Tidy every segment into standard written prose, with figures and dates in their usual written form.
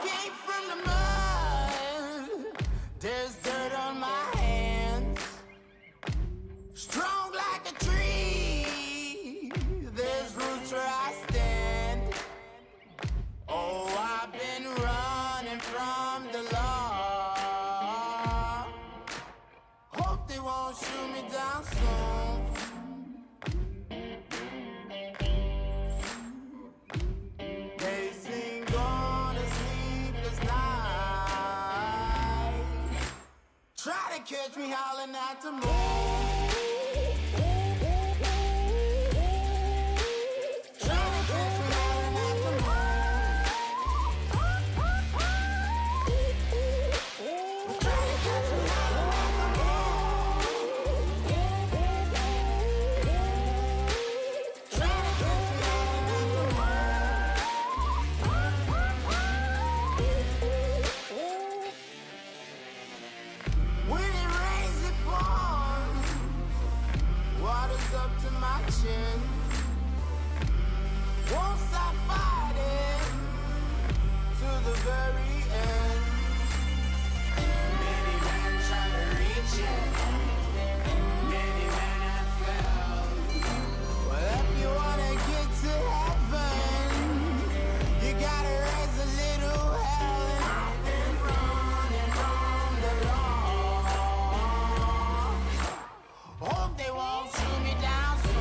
came from the mud. There's dirt on my hands. Strong like a tree. There's roots where I stand. Oh, I've been running from the law. Hope they won't shoot me down soon. They sing on a sleepless night. Try to catch me howling at the moon. Won't stop fighting to the very end. Many men try to reach it, many men have failed. Well, if you wanna get to heaven, you gotta raise a little hell. And I've been running from the law. Hope they won't shoot me down soon.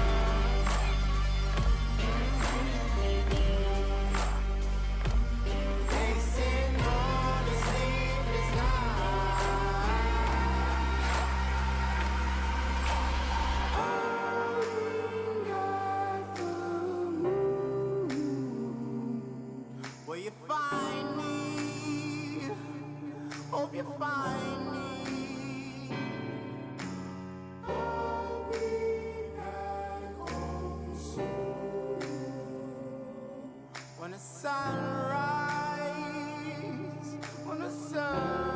Will you find me? Hope you find me. I'll be back home soon. When the sun rises, when the sun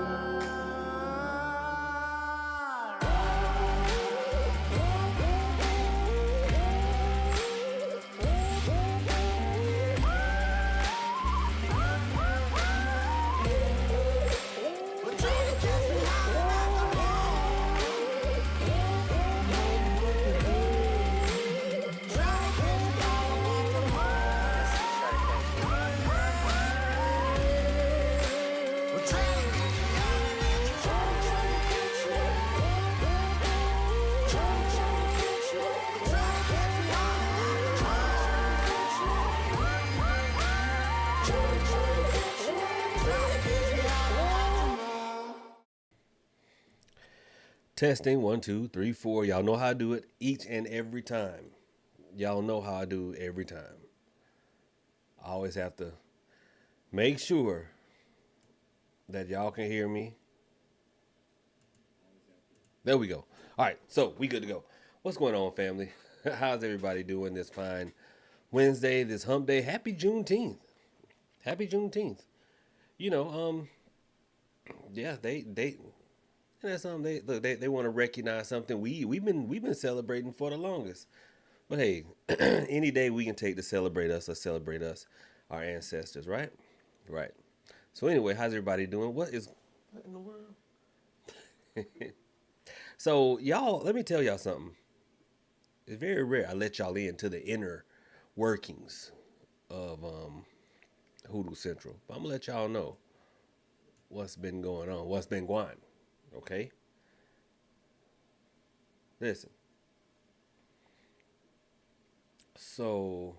Testing 1, 2, 3, 4. Y'all know how I do it each and every time. Y'all know how I do every time. I always have to make sure that y'all can hear me. There we go. All right, so we good to go. What's going on, family? How's everybody doing this fine Wednesday, this hump day? Happy Juneteenth. Happy Juneteenth. You know, yeah, they and that's something they want to recognize something we've been celebrating for the longest. But hey, any day we can take to celebrate us, our ancestors, right? Right. So anyway, how's everybody doing? What in the world? So y'all, let me tell y'all something. It's very rare I let y'all into the inner workings of Hoodoo Central. But I'm gonna let y'all know what's been going on, what's been going. Okay? Listen. So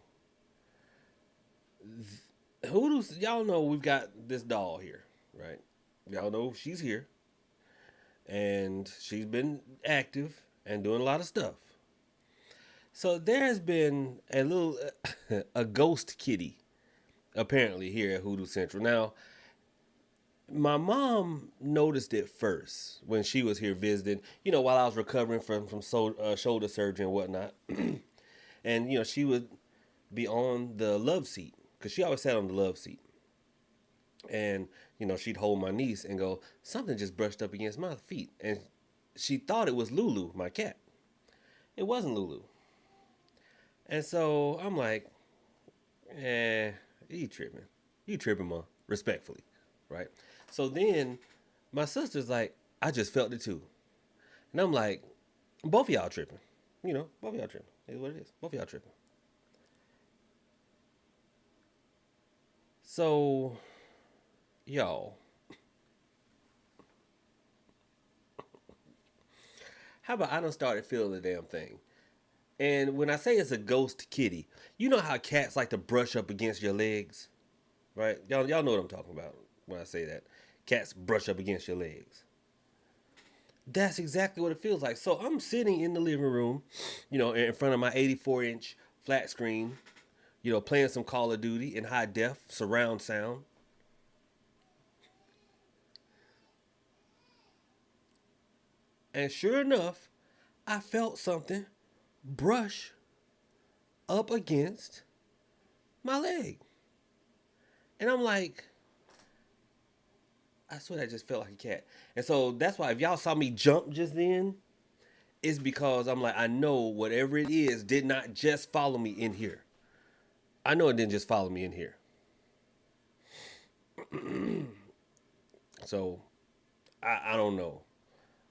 Hoodoo, y'all know we've got this doll here, right? Y'all know she's here. And she's been active and doing a lot of stuff. So there has been a little a ghost kitty apparently here at Hoodoo Central. Now, my mom noticed it first when she was here visiting, you know, while I was recovering from shoulder surgery and whatnot. And, you know, she would be on the love seat because she always sat on the love seat. And, you know, she'd hold my niece and go, something just brushed up against my feet. And she thought it was Lulu, my cat. It wasn't Lulu. And so I'm like, you tripping. You tripping, Ma. Respectfully. right? So then my sister's like, I just felt it too. And I'm like, both of y'all tripping. Both of y'all tripping. It's what it is. Both of y'all tripping. So, y'all, how about I done started feeling the damn thing? And when I say it's a ghost kitty, you know how cats like to brush up against your legs, right? Y'all know what I'm talking about when I say that. Cats brush up against your legs. That's exactly what it feels like. So I'm sitting in the living room, in front of my 84-inch flat screen, playing some Call of Duty in high def surround sound. And sure enough, I felt something brush up against my leg. And I'm like, I swear that just felt like a cat. And so that's why if y'all saw me jump just then, it's because I'm like, I know whatever it is did not just follow me in here. I know it didn't just follow me in here. So I don't know.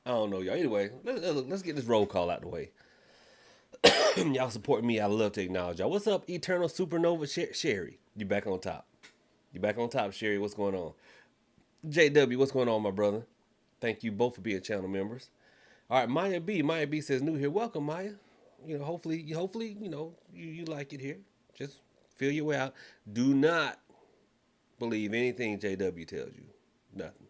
I don't know, y'all. Anyway, let's get this roll call out the way. Y'all support me. I love to acknowledge y'all. What's up, Eternal Supernova Sherry? You back on top. You back on top, Sherry. What's going on? JW, what's going on, my brother? Thank you both for being channel members. All right, Maya B. Maya B says new here. Welcome, Maya. Hopefully, you like it here. Just feel your way out. Do not believe anything JW tells you. Nothing.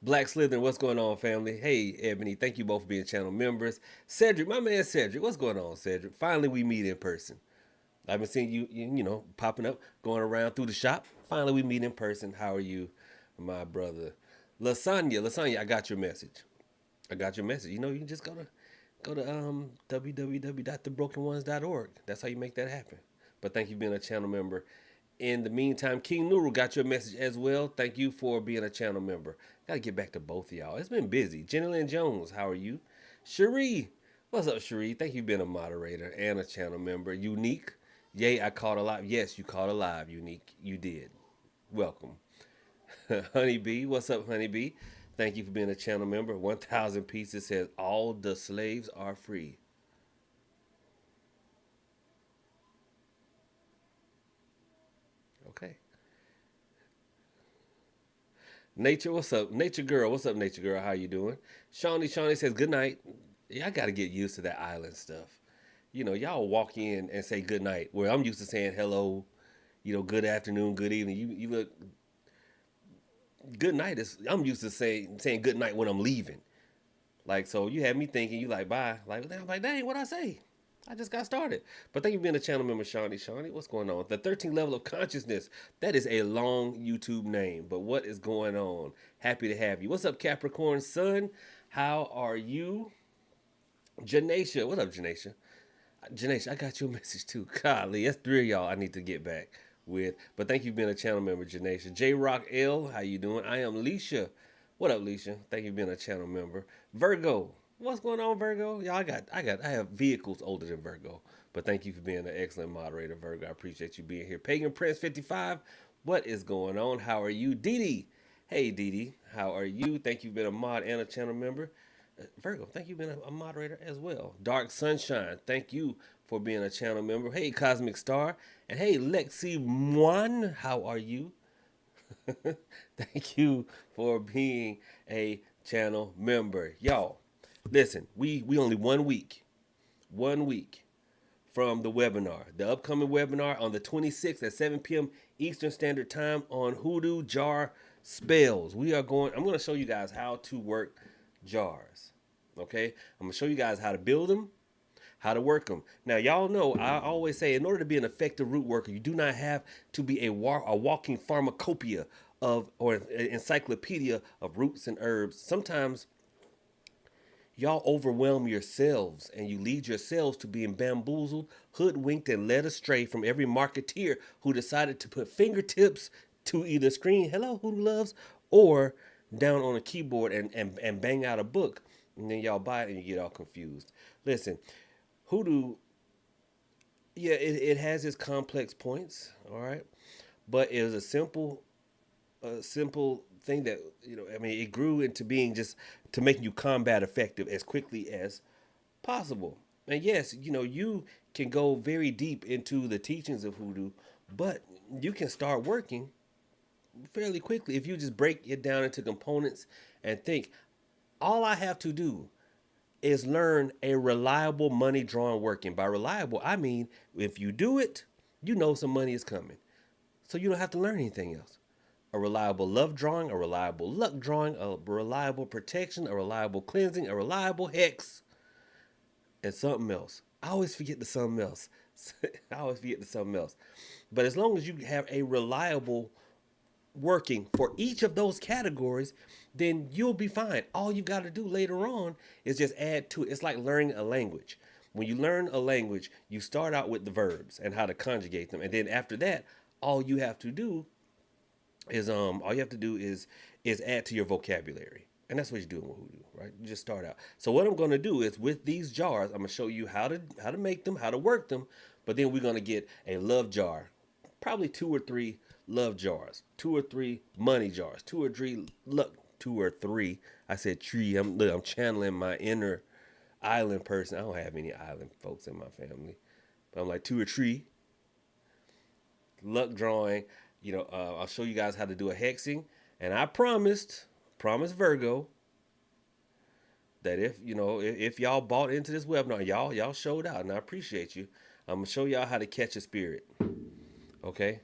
Black Slytherin, what's going on, family? Hey, Ebony, thank you both for being channel members. Cedric, my man Cedric, what's going on, Cedric? Finally, we meet in person. I've been seeing you popping up, going around through the shop. Finally, we meet in person. How are you, my brother? Lasagna, I got your message. I got your message. You can just go to www.thebrokenOnes.org. That's how you make that happen. But thank you for being a channel member. In the meantime, King Nuru got your message as well. Thank you for being a channel member. Gotta get back to both of y'all. It's been busy. Jenny Lynn Jones, how are you? Cherie, what's up, Cherie? Thank you for being a moderator and a channel member. Unique, yay, I caught alive. Yes, you caught alive, Unique. You did. Welcome. Honeybee, what's up, Honeybee? Thank you for being a channel member. 1,000 Pieces says all the slaves are free. Okay. Nature, what's up? Nature Girl, what's up, Nature Girl? How you doing? Shawnee says good night. Yeah, I got to get used to that island stuff. Y'all walk in and say good night, where I'm used to saying hello, good afternoon, good evening. You look good night is I'm used to saying good night when I'm leaving. Like, so you had me thinking you like bye. Like, I'm like, dang, what I say? I just got started. But thank you for being a channel member, Shawnee. Shawnee, what's going on? The 13th level of consciousness. That is a long YouTube name. But what is going on? Happy to have you. What's up, Capricorn Sun? How are you? Janasia. What up, Janasia? Janasia, I got your message too. Golly, that's three of y'all I need to get back with. But thank you for being a channel member, Janasia. J Rock L, how you doing? I am Leisha. What up, Leisha? Thank you for being a channel member. Virgo, what's going on, Virgo? Y'all, I have vehicles older than Virgo. But thank you for being an excellent moderator, Virgo. I appreciate you being here. Pagan Prince 55, what is going on? How are you? Dee Dee. Hey, Dee Dee. How are you? Thank you for being a mod and a channel member. Virgo, thank you for being a moderator as well. Dark Sunshine, thank you for being a channel member. Hey, Cosmic Star. And hey, Lexi Mwan, how are you? Thank you for being a channel member. Y'all, listen, we only 1 week from the webinar. The upcoming webinar on the 26th at 7 p.m. Eastern Standard Time on Hoodoo Jar Spells. I'm going to show you guys how to work jars. Okay? I'm going to show you guys how to build them, how to work them. Now, y'all know, I always say, in order to be an effective root worker, you do not have to be a walking pharmacopoeia or encyclopedia of roots and herbs. Sometimes y'all overwhelm yourselves and you lead yourselves to being bamboozled, hoodwinked, and led astray from every marketeer who decided to put fingertips to either screen hello Hoodoo Loves or down on a keyboard and bang out a book. And then y'all buy it and you get all confused. Listen, Hoodoo, yeah, it has its complex points, all right? But it is a simple a simple thing that, I mean, it grew into being just to making you combat effective as quickly as possible. And yes, you can go very deep into the teachings of hoodoo, but you can start working fairly quickly if you just break it down into components and think, all I have to do is learn a reliable money drawing working. By reliable, I mean if you do it, you know some money is coming. So you don't have to learn anything else. A reliable love drawing, a reliable luck drawing, a reliable protection, a reliable cleansing, a reliable hex, and something else. I always forget the something else. I always forget the something else. But as long as you have a reliable working for each of those categories, then you'll be fine. All you got to do later on is just add to it. It's like learning a language. When you learn a language, you start out with the verbs and how to conjugate them, and then after that, all you have to do is add to your vocabulary. And that's what you're doing with hoodoo, right? You just start out. So what I'm going to do is with these jars, I'm going to show you how to make them, how to work them, but then we're going to get a love jar, probably 2 or 3 love jars, 2 or 3 money jars, 2 or 3 luck, 2 or 3. I said tree. I'm channeling my inner island person. I don't have any island folks in my family, but I'm like 2 or 3 luck drawing. I'll show you guys how to do a hexing, and I promised Virgo that if y'all bought into this webinar, y'all showed out, and I appreciate you. I'm gonna show y'all how to catch a spirit. Okay,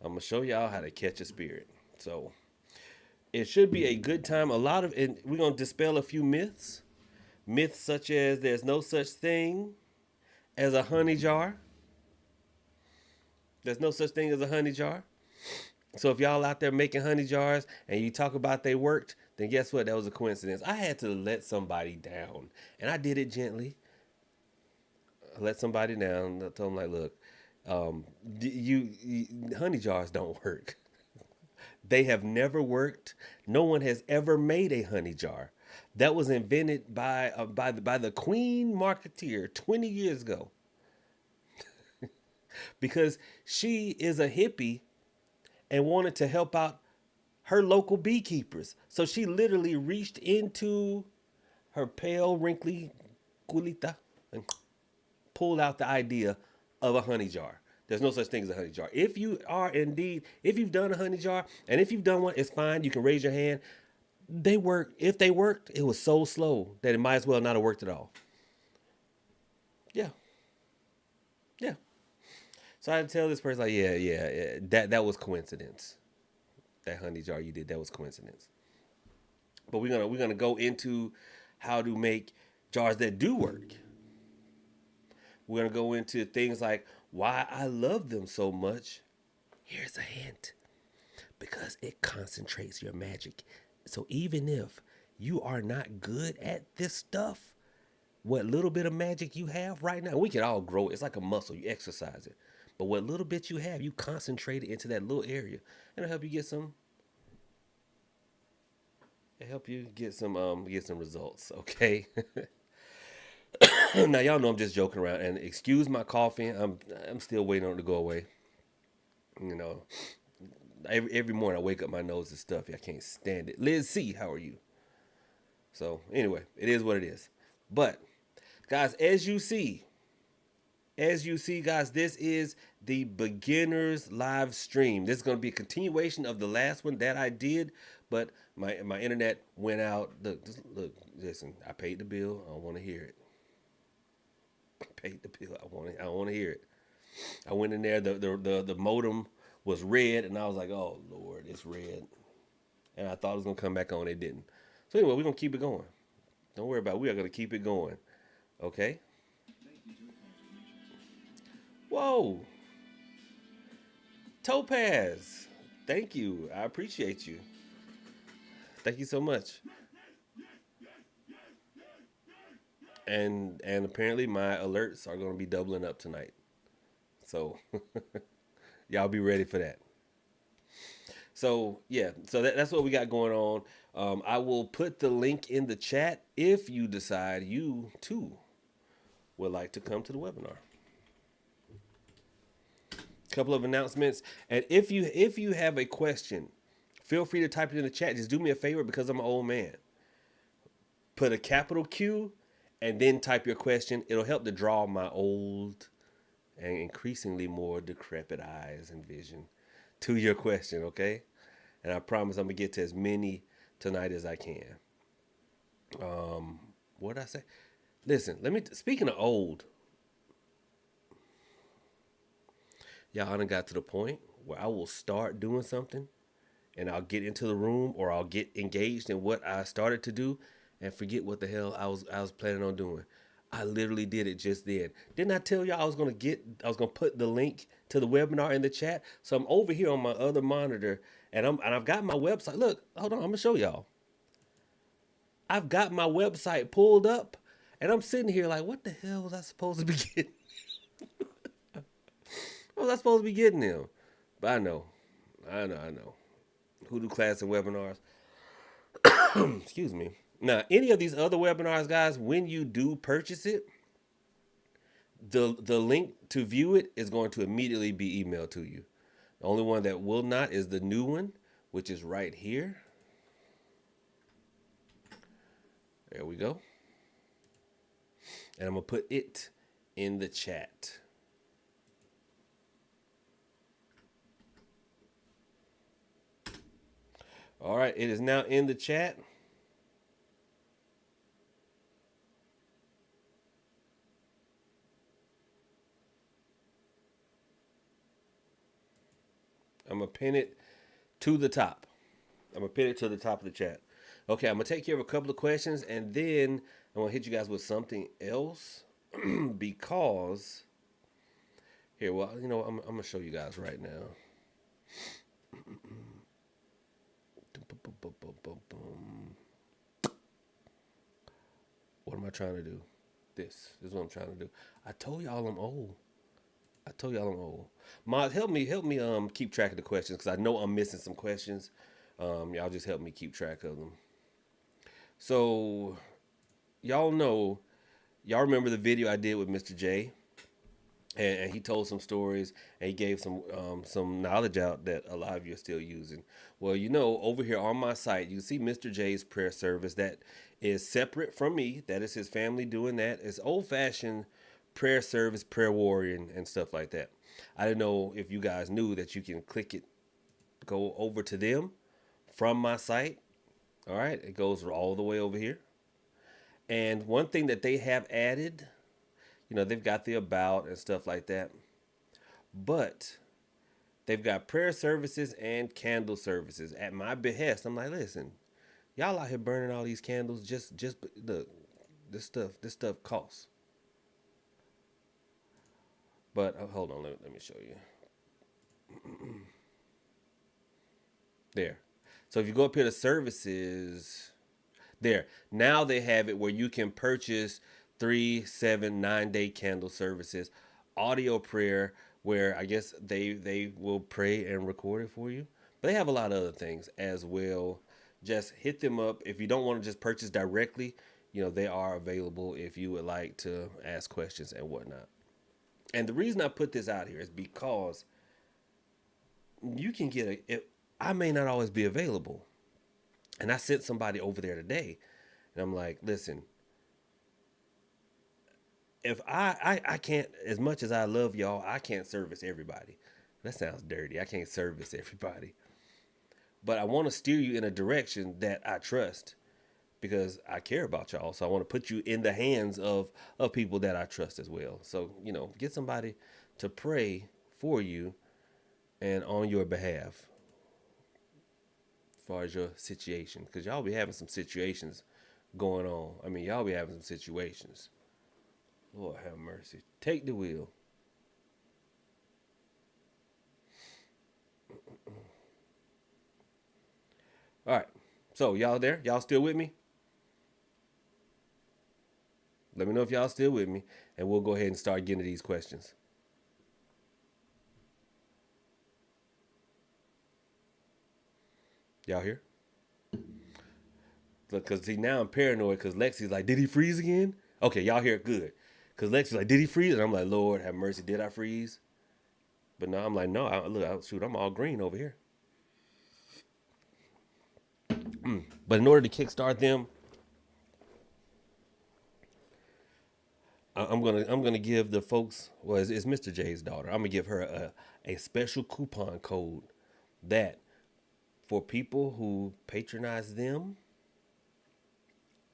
I'm gonna show y'all how to catch a spirit. So it should be a good time. And we're gonna dispel a few myths such as there's no such thing as a honey jar. There's no such thing as a honey jar. So if y'all out there making honey jars and you talk about they worked, then guess what? That was a coincidence. I had to let somebody down, and I did it gently. I let somebody down. I told them, like, look, honey jars don't work. They have never worked. No one has ever made a honey jar. That was invented by the Queen Marketeer 20 years ago. Because she is a hippie and wanted to help out her local beekeepers. So she literally reached into her pale, wrinkly culita and pulled out the idea of a honey jar. There's no such thing as a honey jar. If you've done a honey jar, and if you've done one, it's fine. You can raise your hand. They work. If they worked, it was so slow that it might as well not have worked at all. Yeah. Yeah. So I had to tell this person, like, yeah, that was coincidence. That honey jar you did, that was coincidence. But we're gonna go into how to make jars that do work. We're gonna go into things like why I love them so much. Here's a hint. Because it concentrates your magic. So even if you are not good at this stuff, what little bit of magic you have right now, we can all grow it. It's like a muscle. You exercise it. But what little bit you have, you concentrate it into that little area. And it'll help you get some results, okay? Now y'all know I'm just joking around, and excuse my coughing. I'm still waiting on it to go away. Every morning I wake up, my nose is stuffy. I can't stand it. Liz C, how are you? So anyway, it is what it is. But guys, as you see, guys, this is the beginners live stream. This is going to be a continuation of the last one that I did, but my internet went out. Look, listen, I paid the bill. I don't want to hear it. I paid the bill. I want to hear it. I went in there. The modem was red, and I was like, oh Lord, it's red. And I thought it was going to come back on. It didn't. So anyway, we're going to keep it going. Don't worry about it. We are going to keep it going. Okay? Whoa. Topaz. Thank you. I appreciate you. Thank you so much. And apparently my alerts are going to be doubling up tonight. So y'all be ready for that. So yeah, so that's what we got going on. I will put the link in the chat if you decide you too would like to come to the webinar. Couple of announcements, and if you have a question, feel free to type it in the chat. Just do me a favor because I'm an old man. Put a capital Q, and then type your question. It'll help to draw my old and increasingly more decrepit eyes and vision to your question. Okay, and I promise I'm gonna get to as many tonight as I can. What did I say? Listen, speaking of old, y'all done got to the point where I will start doing something and I'll get into the room or I'll get engaged in what I started to do and forget what the hell I was planning on doing. I literally did it just then. Didn't I tell y'all I was gonna put the link to the webinar in the chat? So I'm over here on my other monitor and I've got my website. Look, hold on, I'm gonna show y'all. I've got my website pulled up and I'm sitting here like, what the hell was I supposed to be getting? What was I supposed to be getting them? But I know. Hoodoo class and webinars. Excuse me. Now, any of these other webinars, guys, when you do purchase it, the link to view it is going to immediately be emailed to you. The only one that will not is the new one, which is right here. There we go. And I'm going to put it in the chat. All right, it is now in the chat. I'm going to pin it to the top. I'm going to pin it to the top of the chat. Okay, I'm going to take care of a couple of questions, and then I'm going to hit you guys with something else because... Here, well, you know, I'm going to show you guys right now. What am I trying to do? This is what I'm trying to do. I told y'all I'm old. Mod, help me keep track of the questions because I know I'm missing some questions. Y'all just help me keep track of them. So, y'all remember the video I did with Mr. J, and he told some stories and he gave some knowledge out that a lot of you are still using. Well, you know, over here on my site, you see Mr. J's prayer service that is separate from me. That is his family doing that. It's old-fashioned prayer service, prayer warrior, and stuff like that. I didn't know if you guys knew that you can click it, go over to them from my site. All right, it goes all the way over here. And one thing that they have added, you know, they've got the about and stuff like that, but they've got prayer services and candle services at my behest. I'm like, listen, y'all out here burning all these candles. Just look, this stuff costs. But hold on, let me show you. There. So if you go up here to services, there. Now they have it where you can purchase 3, 7, 9-day candle services, audio prayer, where I guess they will pray and record it for you. But they have a lot of other things as well. Just hit them up. If you don't want to just purchase directly, you know, they are available if you would like to ask questions and whatnot. And the reason I put this out here is because you can get I may not always be available. And I sent somebody over there today. And I'm like, listen, if I can't, as much as I love y'all, I can't service everybody. That sounds dirty. I can't service everybody. But I want to steer you in a direction that I trust because I care about y'all. So I want to put you in the hands of people that I trust as well. So, you know, get somebody to pray for you and on your behalf as far as your situation. Because y'all be having some situations going on. I mean, y'all be having some situations. Lord have mercy. Take the wheel. All right. So y'all there? Y'all still with me? Let me know if y'all still with me, and we'll go ahead and start getting to these questions. Y'all here? Look, because see, now I'm paranoid because Lexi's like, did he freeze again? Okay, y'all here? Good. Because Lexi's like, did he freeze? And I'm like, Lord have mercy, did I freeze? But no, I'm like, no, shoot, I'm all green over here. But in order to kickstart them, I'm gonna give the folks. Well, it's Mr. J's daughter. I'm gonna give her a special coupon code that for people who patronize them,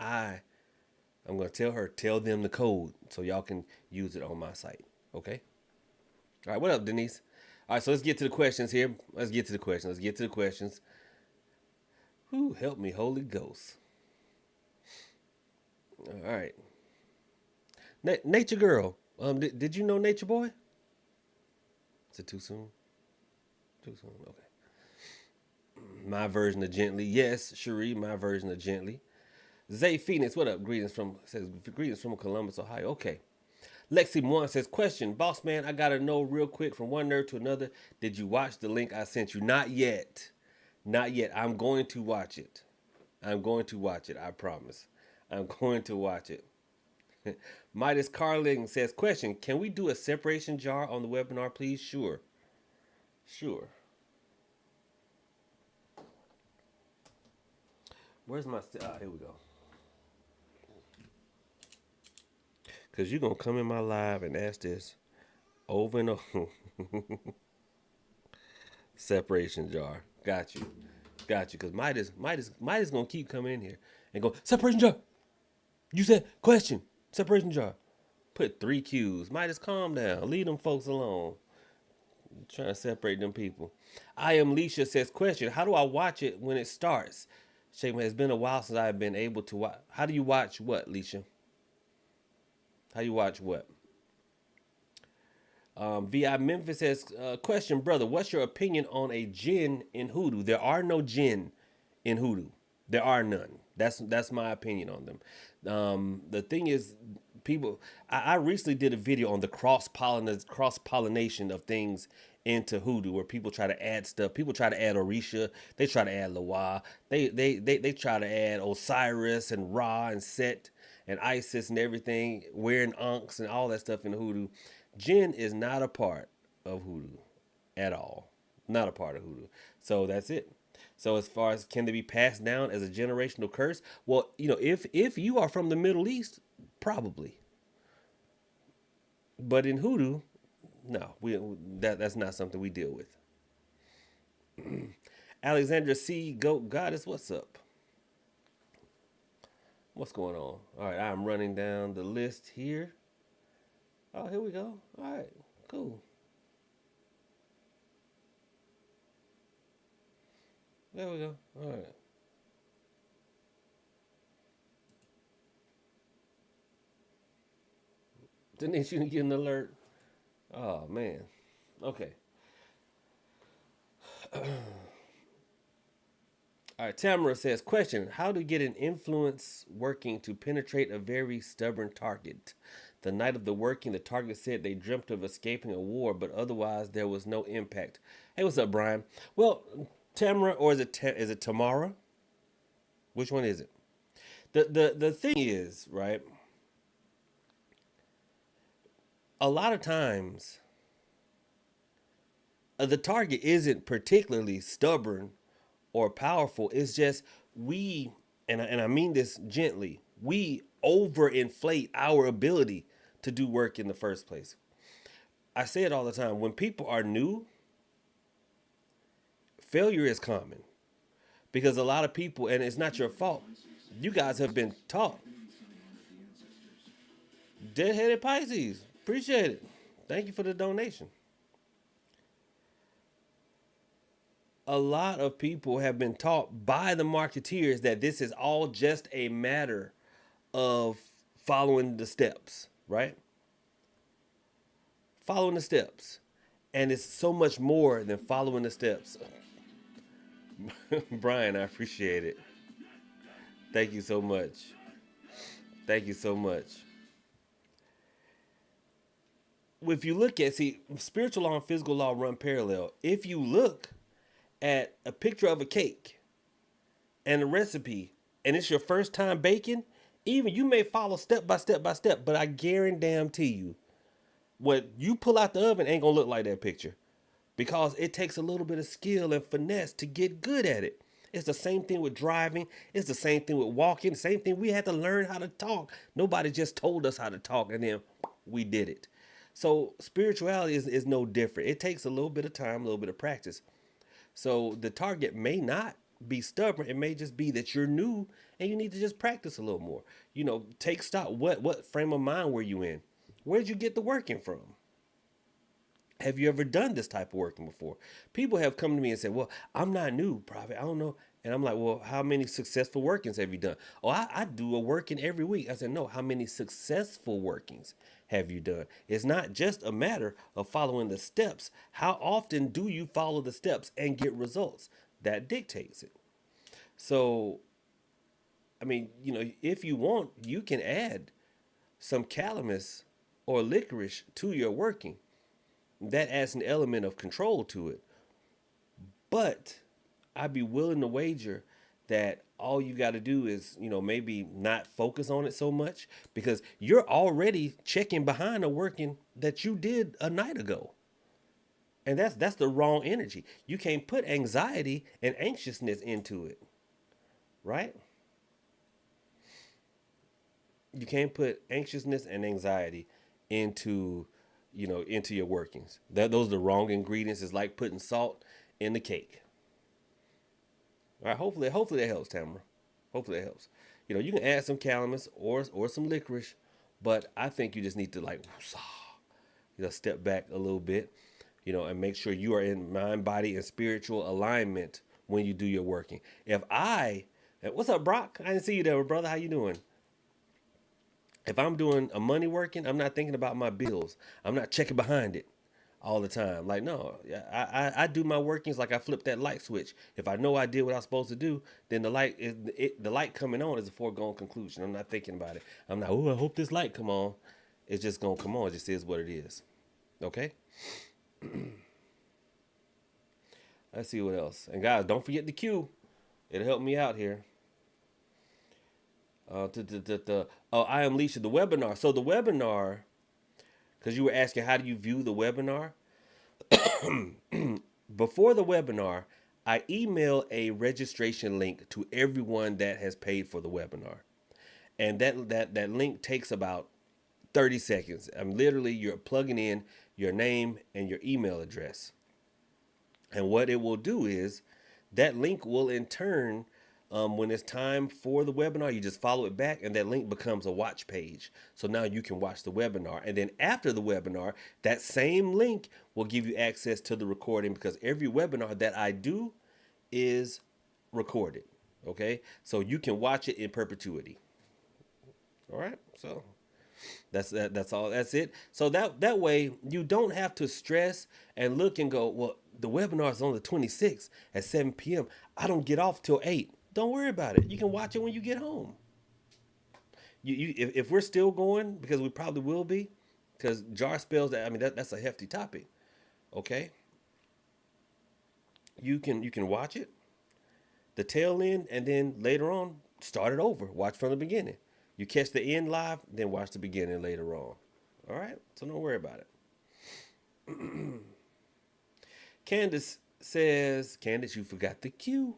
I'm gonna tell them the code so y'all can use it on my site. Okay. All right. What up, Denise? All right. So let's get to the questions here. Let's get to the questions. Who help me, Holy Ghost? All right. Nature Girl. Did you know Nature Boy? Is it too soon? Too soon. Okay. My version of Gently. Yes, Cherie, my version of Gently. Zay Phoenix, what up? Greetings from Columbus, Ohio. Okay. Lexi Moan says, question, boss man, I gotta know real quick from one nerd to another. Did you watch the link I sent you? Not yet. Not yet. I'm going to watch it. I promise. I'm going to watch it. Midas Carling says, question, can we do a separation jar on the webinar, please? Sure. Where's my... here we go. Because you're going to come in my live and ask this over and over. Separation jar. Got you. Because Midas going to keep coming in here and go, separation jar. You said, question, separation jar. Put 3 Qs. Midas, calm down. Leave them folks alone. I'm trying to separate them people. I am Leisha says, question, how do I watch it when it starts? Shakeman, it's been a while since I've been able to watch. How do you watch what, Leisha? How you watch what? VI Memphis says, question, brother, what's your opinion on a jinn in Hoodoo? There are no jinn in Hoodoo. There are none. That's my opinion on them. The thing is, people, I recently did a video on the cross pollination of things into Hoodoo, where people try to add stuff. People try to add Orisha. They try to add Loa. They try to add Osiris and Ra and Set and Isis and everything, wearing Ankhs and all that stuff in Hoodoo. Jinn is not a part of Hoodoo at all. Not a part of Hoodoo. So that's it. So as far as can they be passed down as a generational curse? Well, if you are from the Middle East, probably. But in Hoodoo, no, that's not something we deal with. Alexandra C. Goat Goddess, what's up? What's going on? All right, I'm running down the list here. Oh, here we go. All right, cool. There we go. All right. Denise, you didn't get an alert? Oh, man. Okay. All right, Tamara says, question, how to get an influence working to penetrate a very stubborn target? The night of the working, the target said they dreamt of escaping a war, but otherwise there was no impact. Hey, what's up, Brian? Well, Tamara, or is it Tamara? Which one is it? The thing is, right? A lot of times, the target isn't particularly stubborn or powerful. It's just and I mean this gently, we overinflate our ability to do work in the first place. I say it all the time. When people are new, failure is common because a lot of people, and it's not your fault, you guys have been taught. Deadheaded Pisces, appreciate it. Thank you for the donation. A lot of people have been taught by the marketeers that this is all just a matter of following the steps, right? Following the steps. And it's so much more than following the steps. Brian, I appreciate it. Thank you so much. Thank you so much. If you look at, spiritual law and physical law run parallel. If you look at a picture of a cake and a recipe, and it's your first time baking, even you may follow step by step by step, but I guarantee you, what you pull out the oven ain't gonna look like that picture. because it takes a little bit of skill and finesse to get good at it. It's the same thing with driving. It's the same thing with walking. The same thing. We had to learn how to talk. Nobody just told us how to talk and then we did it. So spirituality is no different. It takes a little bit of time, a little bit of practice. So the target may not be stubborn. It may just be that you're new and you need to just practice a little more. Take stock. What frame of mind were you in? Where'd you get the working from? Have you ever done this type of working before? People have come to me and said, well, I'm not new, Prophet. I don't know. And I'm like, well, how many successful workings have you done? Oh, I do a working every week. I said, no, how many successful workings have you done? It's not just a matter of following the steps. How often do you follow the steps and get results? That dictates it. So, I mean, if you want, you can add some calamus or licorice to your working. That adds an element of control to it. But I'd be willing to wager that all you got to do is, maybe not focus on it so much because you're already checking behind a working that you did a night ago. And that's the wrong energy. You can't put anxiety and anxiousness into it, right? You can't put anxiousness and anxiety into into your workings. Those are the wrong ingredients. It's like putting salt in the cake. All right, hopefully that helps, Tamara. Hopefully that helps. You can add some calamus or some licorice, but I think you just need to step back a little bit, and make sure you are in mind, body, and spiritual alignment when you do your working. What's up, Brock? I didn't see you there, brother. How you doing? If I'm doing a money working, I'm not thinking about my bills. I'm not checking behind it all the time. Like, no, I do my workings like I flip that light switch. If I know I did what I was supposed to do, then the light coming on is a foregone conclusion. I'm not thinking about it. I'm not, I hope this light come on. It's just going to come on. It just is what it is. Okay? Let's see what else. And guys, don't forget the queue. It'll help me out here. I am Leisha, the webinar. So the webinar, because you were asking how do you view the webinar? Before the webinar, I email a registration link to everyone that has paid for the webinar. And that link takes about 30 seconds. You're plugging in your name and your email address. And what it will do is that link will in turn, when it's time for the webinar, you just follow it back and that link becomes a watch page. So now you can watch the webinar. And then after the webinar, that same link will give you access to the recording because every webinar that I do is recorded. Okay. So you can watch it in perpetuity. All right. So that's all. That's it. So that way you don't have to stress and look and go, well, the webinar is on the 26th at 7 p.m. I don't get off till 8. Don't worry about it. You can watch it when you get home. If we're still going, because we probably will be, because jar spells, that's a hefty topic. Okay. You can watch it, the tail end, and then later on, start it over. Watch from the beginning. You catch the end live, then watch the beginning later on. All right? So don't worry about it. Candace, you forgot the cue.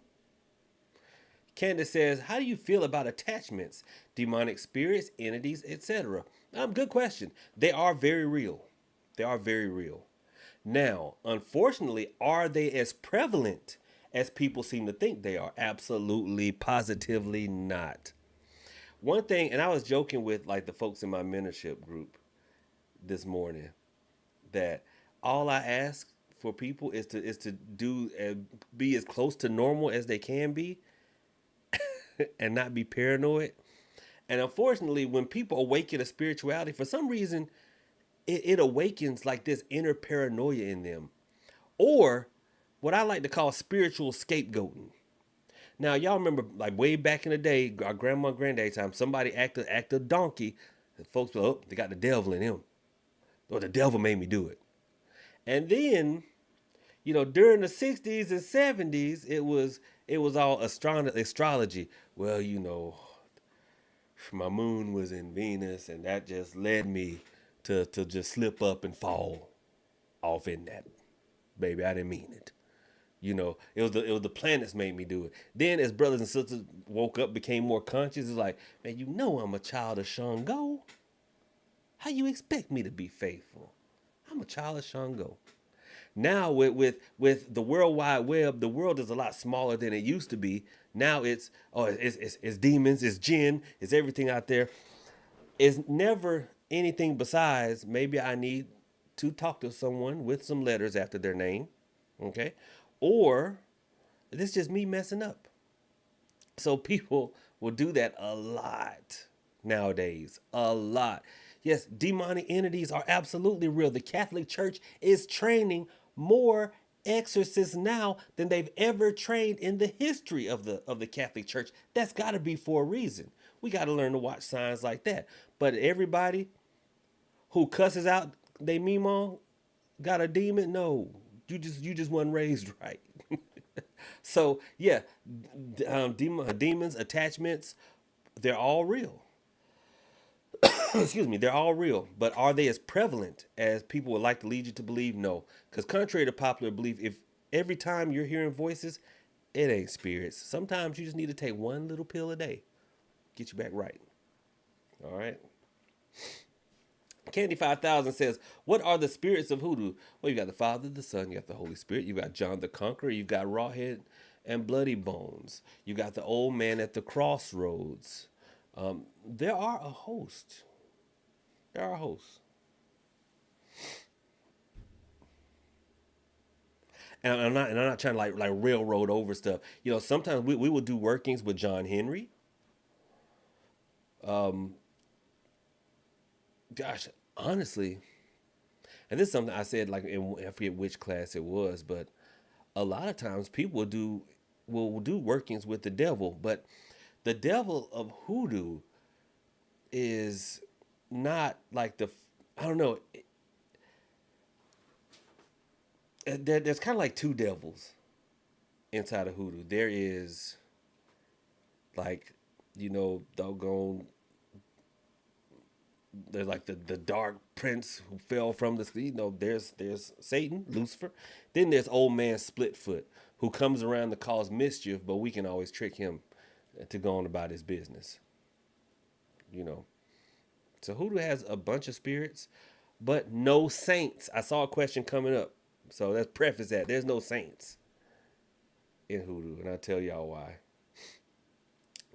Candace says, how do you feel about attachments, demonic spirits, entities, etc.? Good question. They are very real. Now, unfortunately, are they as prevalent as people seem to think they are? Absolutely, positively not. One thing, and I was joking with like the folks in my mentorship group this morning, that all I ask for people is to do and be as close to normal as they can be, and not be paranoid. And unfortunately, when people awaken to spirituality, for some reason, it awakens like this inner paranoia in them, or what I like to call spiritual scapegoating. Now, y'all remember, like way back in the day, our grandma and granddaddy time, somebody act a donkey, and folks go, oh, they got the devil in him. Or the devil made me do it. And then, during the 60s and 70s, it was all astrology. Well, my moon was in Venus, and that just led me to just slip up and fall off in that baby. I didn't mean it. It was the planets made me do it. Then as brothers and sisters woke up, became more conscious, it's like, man, I'm a child of Shango. How you expect me to be faithful? I'm a child of Shango. Now with the World Wide Web, the world is a lot smaller than it used to be. Now it's demons, it's jinn, it's everything out there. It's never anything besides maybe I need to talk to someone with some letters after their name, okay? Or this is just me messing up. So people will do that a lot nowadays. A lot. Yes, demonic entities are absolutely real. The Catholic Church is training more exorcists now than they've ever trained in the history of the Catholic Church. That's got to be for a reason. We got to learn to watch signs like that. But everybody who cusses out they mimon got a demon? No, you just wasn't raised right. So yeah, demons, attachments, they're all real. Excuse me, they're all real, but are they as prevalent as people would like to lead you to believe? No, because contrary to popular belief, if every time you're hearing voices, it ain't spirits. Sometimes you just need to take one little pill a day, get you back right. All right. Candy 5000 says, "What are the spirits of hoodoo?" Well, you got the Father, the Son, you got the Holy Spirit, you got John the Conqueror, you got Rawhead and Bloody Bones, you got the old man at the crossroads. There are a host. There are hosts. And I'm not trying to like railroad over stuff. Sometimes we will do workings with John Henry. Gosh, honestly, and this is something I said like I forget which class it was, but a lot of times people will do workings with the devil, but the devil of hoodoo is not like I don't know. There's kind of like two devils inside of hoodoo. There is like, doggone, there's like the dark prince who fell from there's Satan, Lucifer. Then there's old man Splitfoot who comes around to cause mischief, but we can always trick him to go on about his business. So hoodoo has a bunch of spirits, but no saints. I saw a question coming up. So let's preface that. There's no saints in hoodoo, and I'll tell y'all why.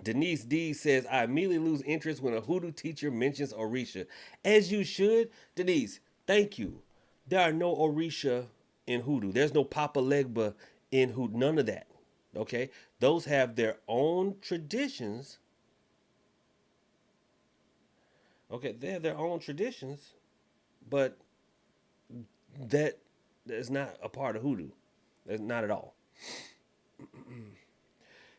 Denise D says, "I immediately lose interest when a hoodoo teacher mentions Orisha." As you should. Denise, thank you. There are no Orisha in hoodoo. There's no Papa Legba in hoodoo. None of that. Okay? Those have their own traditions. Okay, they have their own traditions, but that is not a part of hoodoo. That's not at all.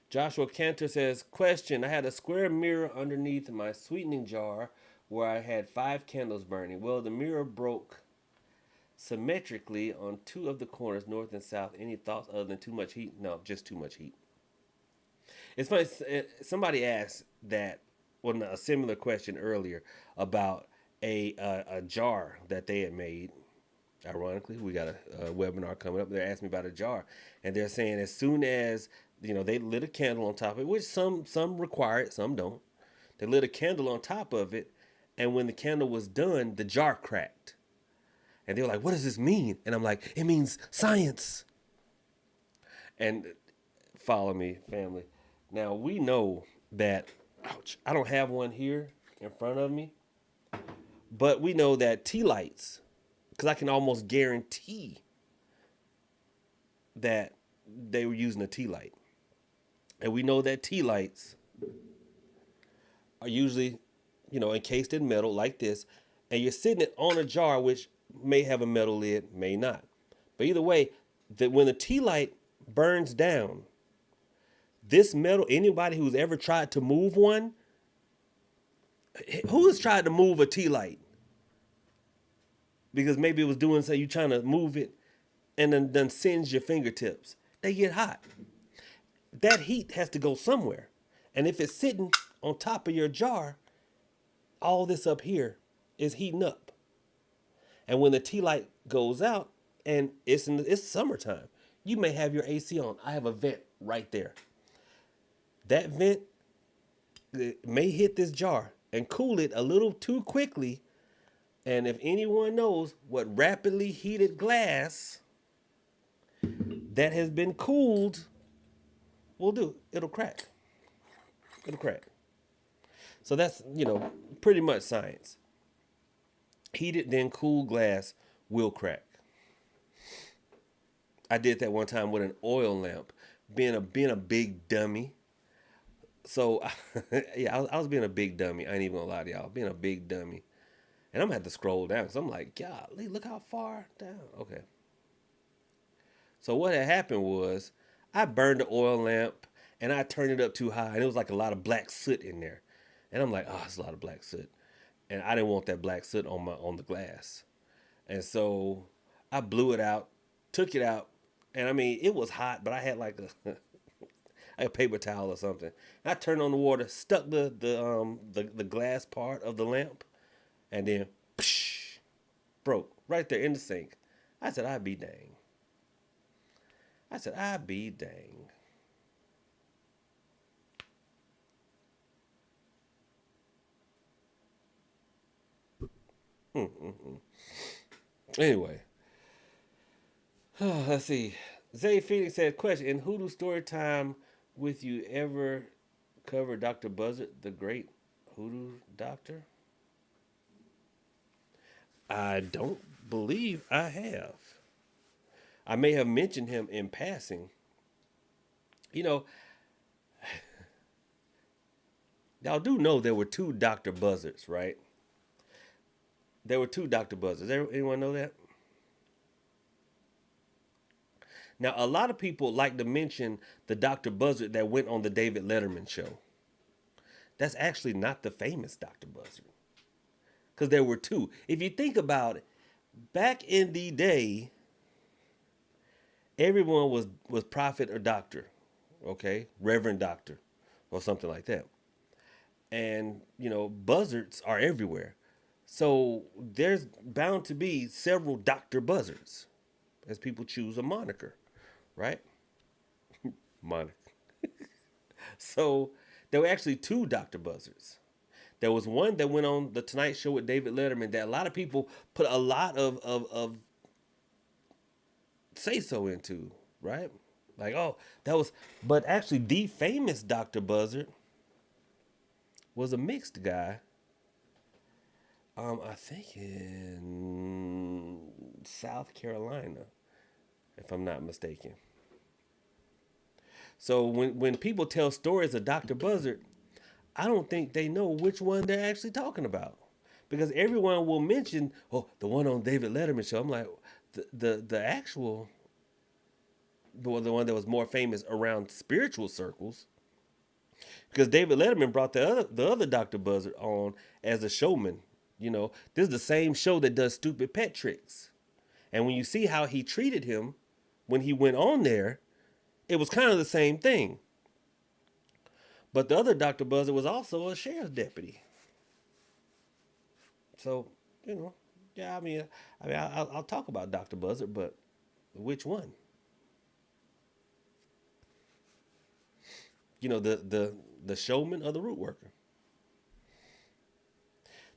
Joshua Cantor says, "Question, I had a square mirror underneath my sweetening jar where I had 5 candles burning. Well, the mirror broke symmetrically on 2 of the corners, north and south. Any thoughts other than too much heat?" No, just too much heat. It's funny, somebody asked that, well, a similar question earlier about a jar that they had made. Ironically, we got a webinar coming up. They're asking me about a jar, and they're saying as soon as they lit a candle on top of it, which some require it, some don't. They lit a candle on top of it, and when the candle was done, the jar cracked. And they were like, "What does this mean?" And I'm like, "It means science." And follow me, family. Now we know that. Ouch! I don't have one here in front of me, but we know that tea lights, because I can almost guarantee that they were using a tea light. And we know that tea lights are usually, encased in metal like this. And you're sitting it on a jar, which may have a metal lid, may not. But either way, when the tea light burns down, this metal, anybody who's ever tried to move one, who has tried to move a tea light? Because maybe it was doing so, you trying to move it and then singe your fingertips. They get hot. That heat has to go somewhere. And if it's sitting on top of your jar, all this up here is heating up. And when the tea light goes out, and it's summertime. You may have your AC on. I have a vent right there. That vent may hit this jar and cool it a little too quickly. And if anyone knows what rapidly heated glass that has been cooled will do, it'll crack. It'll crack. So that's, pretty much science. Heated then cooled glass will crack. I did that one time with an oil lamp, being a big dummy. So yeah, I was being a big dummy. I ain't even gonna lie to y'all, being a big dummy. And I'm gonna have to scroll down because I'm like, golly, look how far down. Okay. So what had happened was I burned the oil lamp and I turned it up too high, and it was like a lot of black soot in there. And I'm like, oh, it's a lot of black soot. And I didn't want that black soot on the glass. And so I blew it out, took it out, and I mean it was hot, but I had like a paper towel or something. And I turned on the water, stuck the glass part of the lamp, and then psh, broke right there in the sink. I said, I'd be dang. I said, I'd be dang. Anyway, let's see. Zay Phoenix said, question, in Hoodoo story time with you ever cover Dr. Buzzard, the great Hoodoo doctor? I don't believe I have. I may have mentioned him in passing. You know, y'all do know there were two Dr. Buzzards, right? There were two Dr. Buzzards. Anyone know that? Now, a lot of people like to mention the Dr. Buzzard that went on the David Letterman show. That's actually not the famous Dr. Buzzard. Because there were two. If you think about it, back in the day, everyone was prophet or doctor, okay? Reverend doctor or something like that. And, buzzards are everywhere. So there's bound to be several Dr. Buzzards as people choose a moniker, right? Moniker. So there were actually two Dr. Buzzards. There was one that went on the Tonight Show with David Letterman that a lot of people put a lot of say so into, right? Like, oh, that was, but actually the famous Dr. Buzzard was a mixed guy. I think in South Carolina, if I'm not mistaken. So when people tell stories of Dr. Buzzard, I don't think they know which one they're actually talking about. Because everyone will mention, oh, the one on David Letterman show. I'm like, the actual, the one that was more famous around spiritual circles. Because David Letterman brought the other Dr. Buzzard on as a showman. This is the same show that does stupid pet tricks. And when you see how he treated him when he went on there, it was kind of the same thing. But the other Dr. Buzzard was also a sheriff's deputy. So, yeah, I'll talk about Dr. Buzzard, but which one? The showman or the root worker?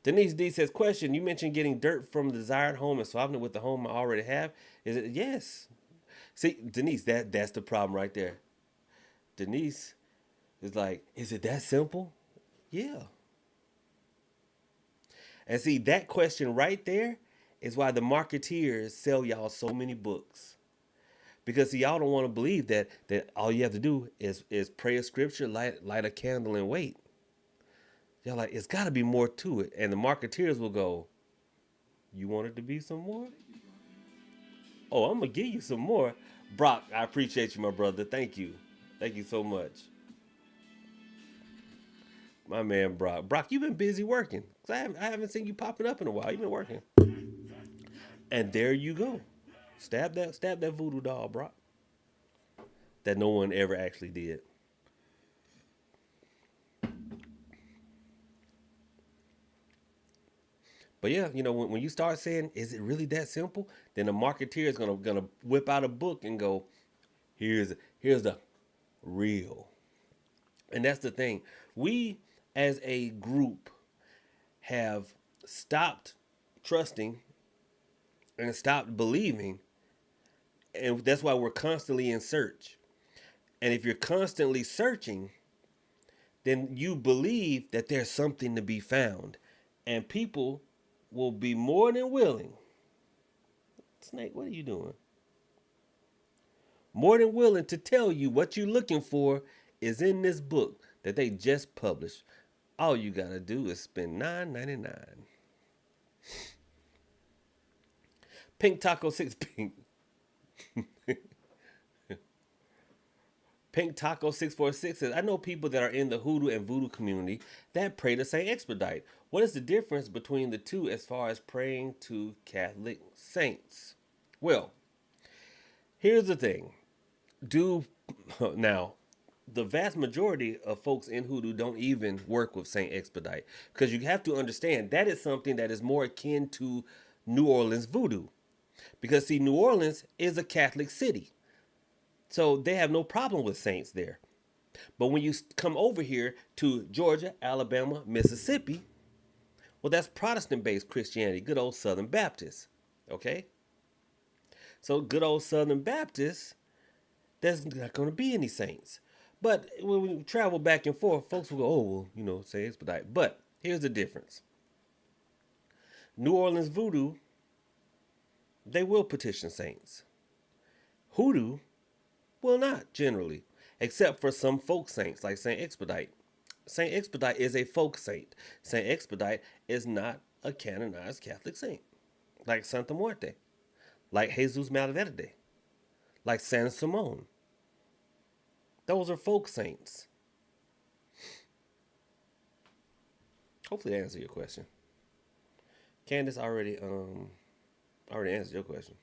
Denise D says, question, you mentioned getting dirt from the desired home and swapping it with the home I already have. Is it? Yes. See, Denise, that's the problem right there. Denise is like, is it that simple? Yeah. And see, that question right there is why the marketeers sell y'all so many books. Because see, y'all don't want to believe that all you have to do is pray a scripture, light a candle, and wait. Y'all like, it's got to be more to it. And the marketeers will go, you want it to be some more? Oh, I'm going to give you some more. Brock, I appreciate you, my brother. Thank you. Thank you so much. My man, Brock. Brock, you've been busy working. I haven't seen you popping up in a while. You've been working. And there you go. Stab that voodoo doll, Brock. That no one ever actually did. But yeah, when you start saying, "Is it really that simple?" Then the marketeer is gonna whip out a book and go, "Here's the real." And that's the thing. We as a group have stopped trusting and stopped believing, and that's why we're constantly in search. And if you're constantly searching, then you believe that there's something to be found, and people will be more than willing. Snake, what are you doing? More than willing to tell you what you're looking for is in this book that they just published. All you gotta do is spend $9.99. Pink Taco 6 Pink. Pink Taco 646 says, I know people that are in the Hoodoo and Voodoo community that pray to Saint Expedite. What is the difference between the two as far as praying to Catholic saints? Well, here's the thing. Do now the vast majority of folks in Hoodoo don't even work with Saint Expedite, because you have to understand that is something that is more akin to New Orleans Voodoo. Because see, New Orleans is a Catholic city. So they have no problem with saints there. But when you come over here to Georgia, Alabama, Mississippi, well, that's Protestant based Christianity, good old Southern Baptist. Okay? So, good old Southern Baptist, there's not going to be any saints. But when we travel back and forth, folks will go, oh, well, Saint Expedite. But here's the difference New Orleans Voodoo, they will petition saints. Hoodoo will not generally, except for some folk saints like Saint Expedite. Saint Expedite is a folk saint. Saint Expedite is not a canonized Catholic saint, like Santa Muerte, like Jesus Malverde, like San Simon. Those are folk saints. Hopefully that answered your question. Candace already answered your question.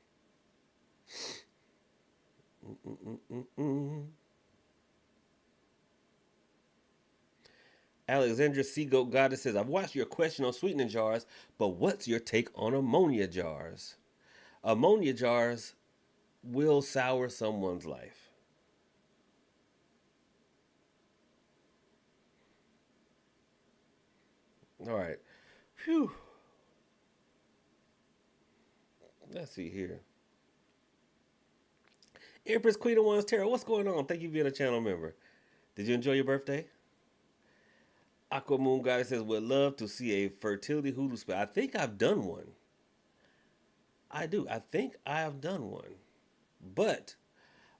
Alexandra Seagoat Goddess says, I've watched your question on sweetening jars, but what's your take on ammonia jars? Ammonia jars will sour someone's life. All right. Phew. Let's see here. Empress Queen of Wands Tarot, what's going on? Thank you for being a channel member. Did you enjoy your birthday? Aqua Moon Goddess says, would love to see a fertility hoodoo spell. I think I've done one. I do. I think I have done one. But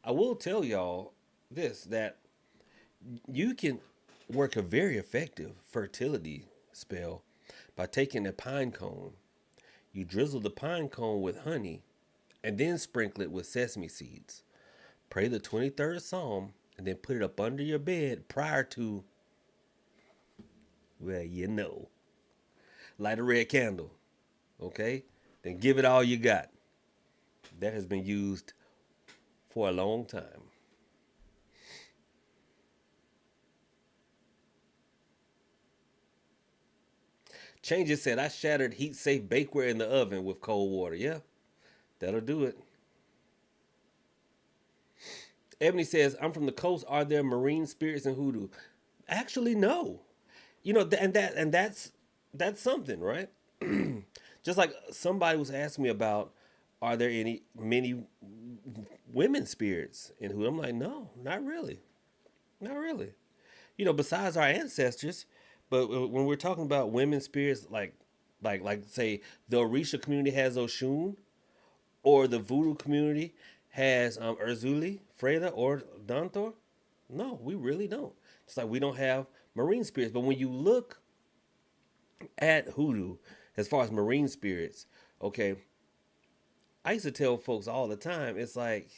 I will tell y'all this, that you can work a very effective fertility spell by taking a pine cone. You drizzle the pine cone with honey and then sprinkle it with sesame seeds. Pray the 23rd Psalm and then put it up under your bed prior to, well, light a red candle. Okay? Then give it all you got. That has been used for a long time. Changes said, I shattered heat-safe bakeware in the oven with cold water. Yeah, that'll do it. Ebony says, I'm from the coast. Are there marine spirits in Hoodoo? Actually, no. And that's something, right? Just like somebody was asking me about, are there many women spirits in Hoodoo? I'm like, no, not really. Not really. Besides our ancestors, but when we're talking about women spirits, like say the Orisha community has Oshun, or the Voodoo community has Urzuli, Freda, or Dantor, no, we really don't. Just like we don't have marine spirits. But when you look at Hoodoo, as far as marine spirits, okay, I used to tell folks all the time, it's like,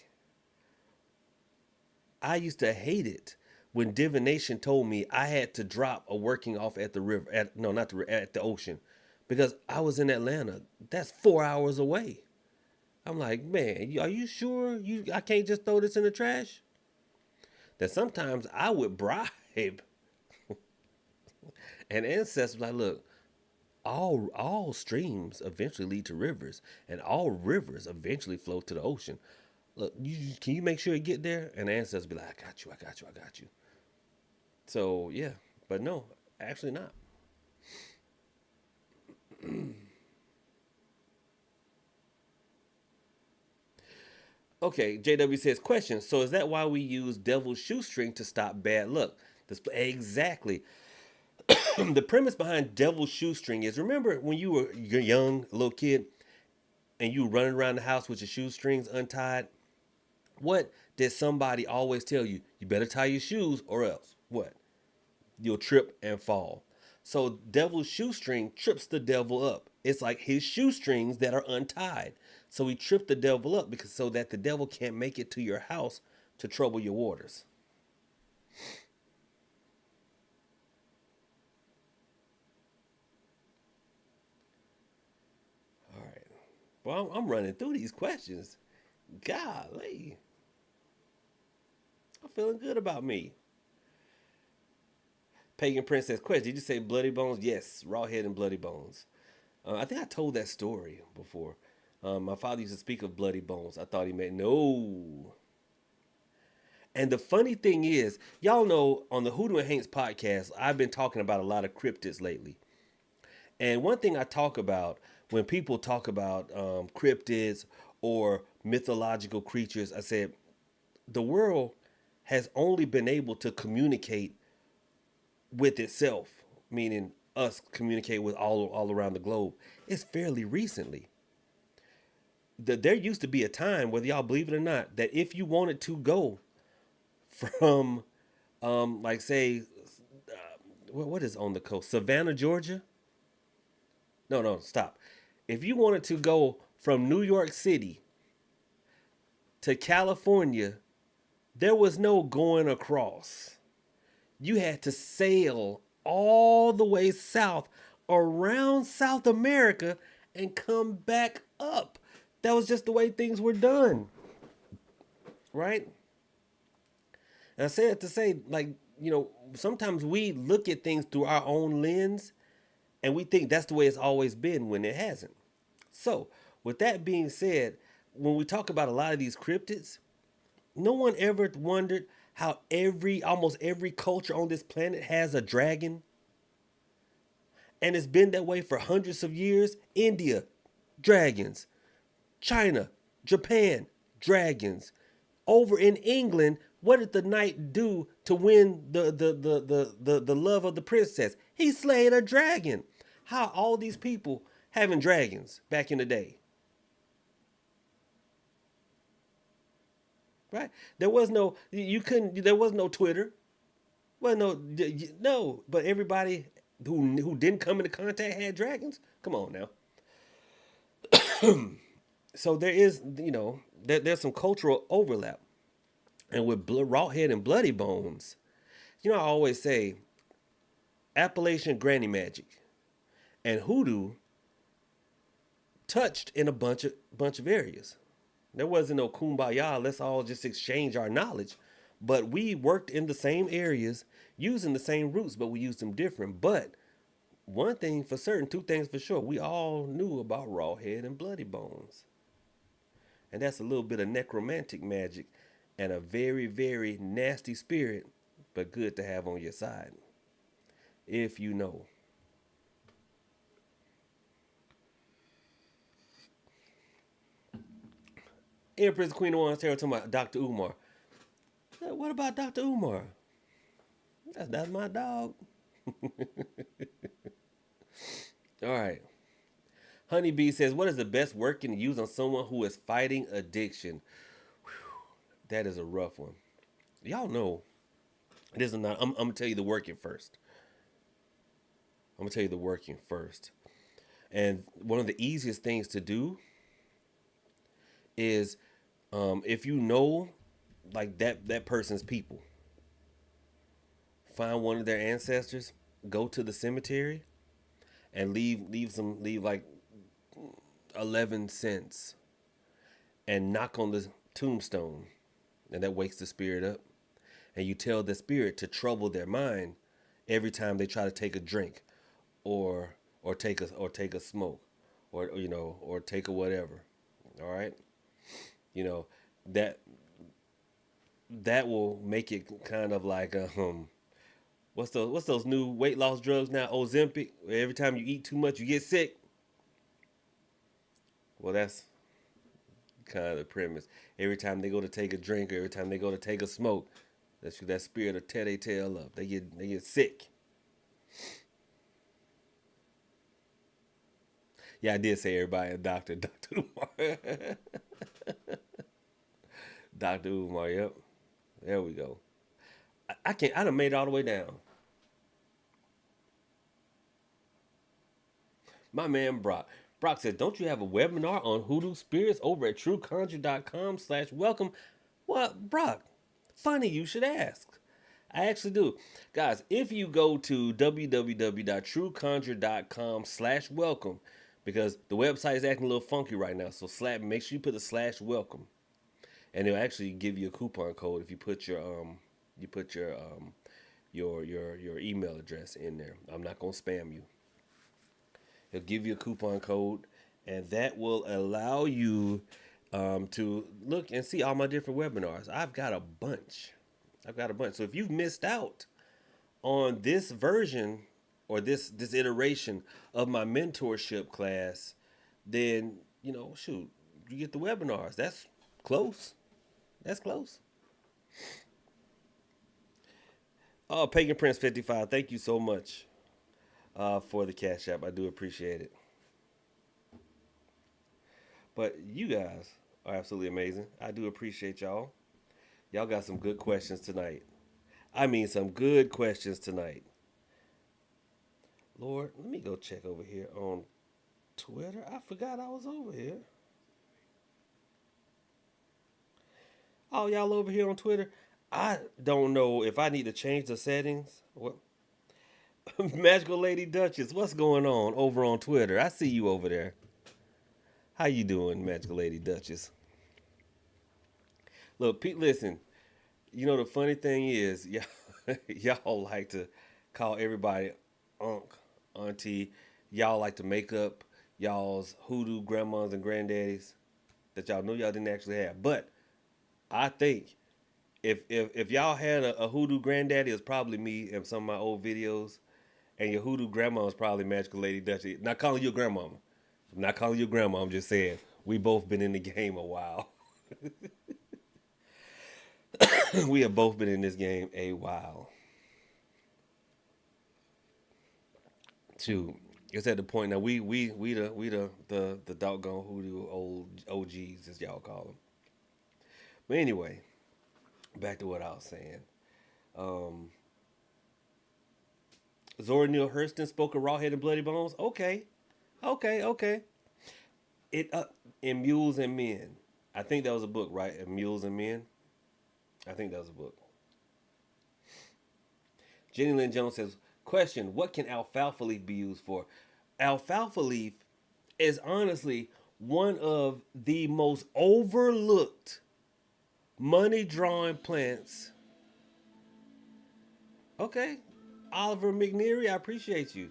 I used to hate it when divination told me I had to drop a working off at the river, at the ocean, because I was in Atlanta. That's 4 hours away. I'm like, man, are you sure I can't just throw this in the trash? That sometimes I would bribe an ancestor, like, look, all streams eventually lead to rivers, and all rivers eventually flow to the ocean. Look, can you make sure you get there? And the ancestors be like, I got you, I got you, I got you. So yeah, but no, actually not. Okay, JW says, question. So is that why we use devil's shoestring to stop bad luck? Exactly. The premise behind devil's shoestring is, remember when you were young, little kid, and you were running around the house with your shoestrings untied? What did somebody always tell you? You better tie your shoes or else what? You'll trip and fall. So devil's shoestring trips the devil up. It's like his shoestrings that are untied. So he tripped the devil up because so that the devil can't make it to your house to trouble your waters. All right. Well, I'm running through these questions. Golly. I'm feeling good about me. Pagan Princess question. Did you say bloody bones? Yes, raw head and bloody bones. I think I told that story before. My father used to speak of bloody bones. I thought he meant no. And the funny thing is, y'all know on the Hoodoo and Hanks podcast, I've been talking about a lot of cryptids lately. And one thing I talk about when people talk about cryptids or mythological creatures, I said the world has only been able to communicate with itself, meaning us communicate with all around the globe, it's fairly recently. There used to be a time, whether y'all believe it or not, that if you wanted to go from, like say, what is on the coast, Savannah, Georgia? No, stop. If you wanted to go from New York City to California, there was no going across. You had to sail all the way south around South America and come back up. That was just the way things were done. Right? And I say it to say, like, sometimes we look at things through our own lens and we think that's the way it's always been when it hasn't. So, with that being said, when we talk about a lot of these cryptids, no one ever wondered how almost every culture on this planet has a dragon. And it's been that way for hundreds of years. India, dragons. China, Japan, dragons. Over in England, what did the knight do to win the love of the princess? He slayed a dragon. How all these people having dragons back in the day? Right? There was no there was no Twitter. Well, no, but everybody who didn't come into contact had dragons. Come on now. So there is, there's some cultural overlap, and with Rawhead and Bloody Bones, I always say Appalachian Granny Magic and Hoodoo touched in a bunch of areas. There wasn't no kumbaya. Let's all just exchange our knowledge. But we worked in the same areas using the same roots, but we used them different. But one thing for certain, two things for sure, we all knew about Rawhead and Bloody Bones. And that's a little bit of necromantic magic and a very, very nasty spirit, but good to have on your side. If you know. Empress Queen of One talking about Dr. Umar. What about Dr. Umar? That's my dog. All right. Honeybee says, what is the best working to use on someone who is fighting addiction? Whew, that is a rough one. Y'all know. This is not. I'm gonna tell you the working first. And one of the easiest things to do is, if you know, like that person's people, find one of their ancestors, go to the cemetery, and leave like 11 cents, and knock on the tombstone, and that wakes the spirit up. And you tell the spirit to trouble their mind every time they try to take a drink or take a smoke, or or take a whatever. All right, you know that that will make it kind of like what's those new weight loss drugs now? Ozempic. Where every time you eat too much, you get sick. Well, that's kind of the premise. Every time they go to take a drink, or every time they go to take a smoke, that spirit will tear their tail up. They get sick. Yeah, I did say everybody a doctor, Doctor Umar, Doctor Umar. Yep, there we go. I can't. I done made it all the way down. My man Brock. Brock said, "Don't you have a webinar on hoodoo spirits over at trueconjure.com/welcome?" Well, Brock, funny you should ask. I actually do. Guys, if you go to www.trueconjure.com/welcome, because the website is acting a little funky right now, so make sure you put the /welcome, and it'll actually give you a coupon code if you put your email address in there. I'm not gonna spam you. It'll give you a coupon code, and that will allow you to look and see all my different webinars. I've got a bunch. So if you've missed out on this version or this iteration of my mentorship class, then shoot, you get the webinars. That's close. That's close. Oh, Pagan Prince 55, thank you so much for the Cash App. I do appreciate it. But you guys are absolutely amazing. I do appreciate y'all. Y'all got some good questions tonight. I mean, some good questions tonight. Lord, let me go check over here on Twitter. I forgot I was over here. Oh, y'all over here on Twitter? I don't know if I need to change the settings. What? Magical Lady Duchess, what's going on over on Twitter? I see you over there. How you doing, Magical Lady Duchess? Look, Pete, listen. The funny thing is, y'all like to call everybody unc, auntie. Y'all like to make up y'all's hoodoo grandmas and granddaddies that y'all know y'all didn't actually have. But I think if y'all had a hoodoo granddaddy, it's probably me in some of my old videos, and your hoodoo grandma is probably Magical Lady Duchess. Not calling you a grandmama. I'm not calling you a grandma. I'm just saying we both been in the game a while. We have both been in this game a while. Shoot, it's at the point now we the doggone hoodoo old OGs as y'all call them. But anyway, back to what I was saying. Zora Neale Hurston spoke of Rawhead and Bloody Bones. Okay. It in Mules and Men. I think that was a book, right? In Mules and Men. I think that was a book. Jenny Lynn Jones says, question, what can alfalfa leaf be used for? Alfalfa leaf is honestly one of the most overlooked money drawing plants. Okay. Oliver McNeary, I appreciate you.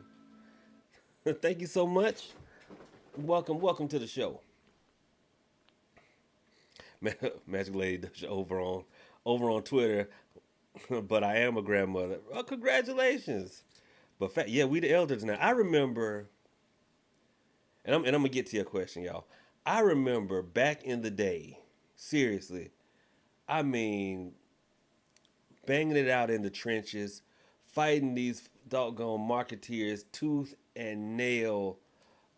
Thank you so much. Welcome to the show. Magic Lady over on Twitter, but I am a grandmother. Oh, congratulations! But yeah, we the elders now. I remember, and I'm gonna get to your question, y'all. I remember back in the day, seriously. I mean, banging it out in the trenches, fighting these doggone marketeers tooth and nail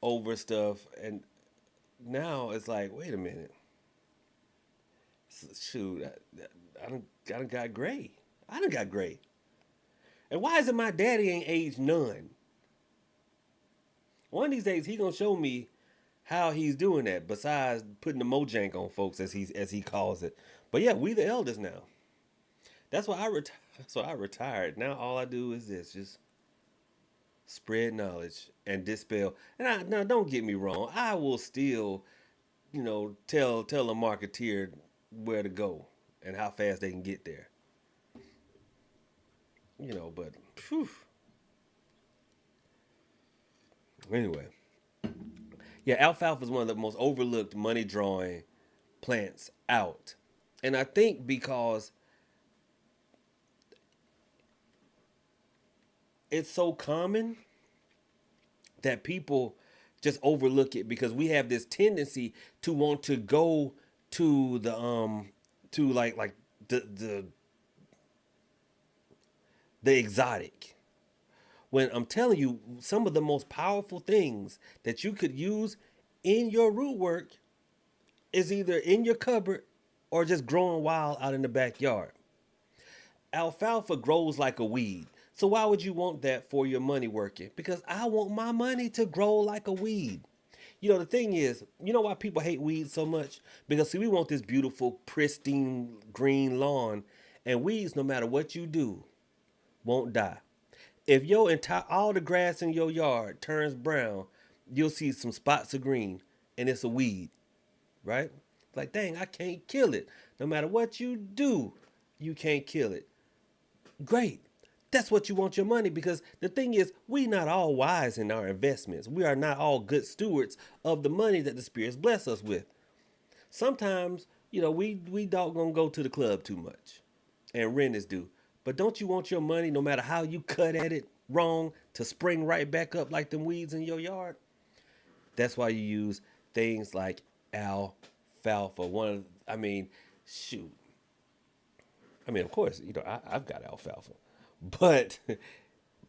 over stuff, and now it's like, wait a minute. Shoot, I done got gray. I done got gray. And why is it my daddy ain't aged none? One of these days he gonna show me how he's doing that. Besides putting the mojank on folks as he calls it. But yeah, we the elders now. That's why I retired. Now all I do is this: just spread knowledge and dispel. And now don't get me wrong. I will still, tell a marketeer where to go and how fast they can get there. But phew. Anyway, yeah, alfalfa is one of the most overlooked money drawing plants out. And I think because it's so common that people just overlook it because we have this tendency to want to go to the to like the the exotic. When I'm telling you, some of the most powerful things that you could use in your root work is either in your cupboard or just growing wild out in the backyard. Alfalfa grows like a weed. So why would you want that for your money working? Because I want my money to grow like a weed. You know, the thing is, you know why people hate weeds so much? Because see, we want this beautiful, pristine green lawn, and weeds, no matter what you do, won't die. If your entire all the grass in your yard turns brown, you'll see some spots of green, and it's a weed, right? Like, dang, I can't kill it. No matter what you do, you can't kill it. Great. That's what you want your money because the thing is, we not all wise in our investments. We are not all good stewards of the money that the spirits bless us with. Sometimes, you know, we don't gonna go to the club too much, and rent is due. But don't you want your money, no matter how you cut at it wrong, to spring right back up like them weeds in your yard? That's why you use things like alfalfa. I mean, shoot. I mean, of course, you know, I've got alfalfa, but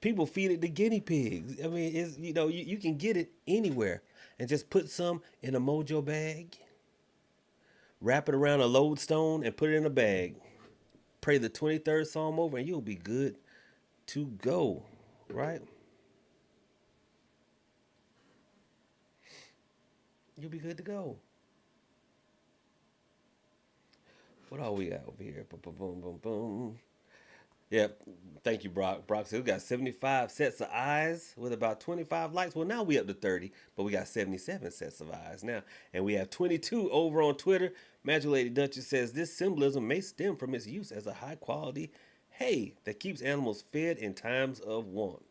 people feed it to guinea pigs. I mean, it's, you know, you can get it anywhere and just put some in a mojo bag, wrap it around a lodestone, and put it in a bag. Pray the 23rd Psalm over, and you'll be good to go, right? You'll be good to go. What all we got over here? Boom, boom, boom, boom, boom. Yeah, thank you, Brock. Brock said we got 75 sets of eyes with about 25 likes. Well, now we up to 30, but we got 77 sets of eyes now. And we have 22 over on Twitter. Magic Lady Duchess says this symbolism may stem from its use as a high quality hay that keeps animals fed in times of want.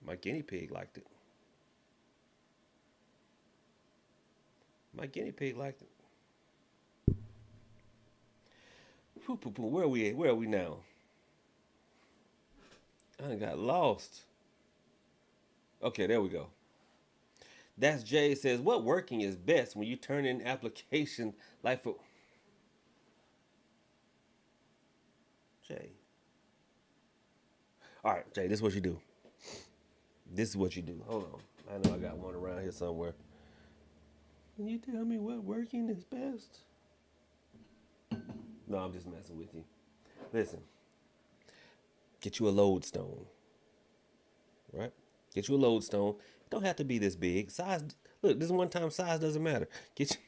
My guinea pig liked it. My guinea pig liked it. Where are we at? Where are we now? I got lost. Okay, there we go. That's Jay says, what working is best when you turn in application like for Jay. All right, Jay, this is what you do. This is what you do. Hold on. I know I got one around here somewhere. Can you tell me what working is best? No, I'm just messing with you. Listen. Get you a lodestone. Right? Get you a lodestone. It don't have to be this big. Size, look, this one time size doesn't matter. Get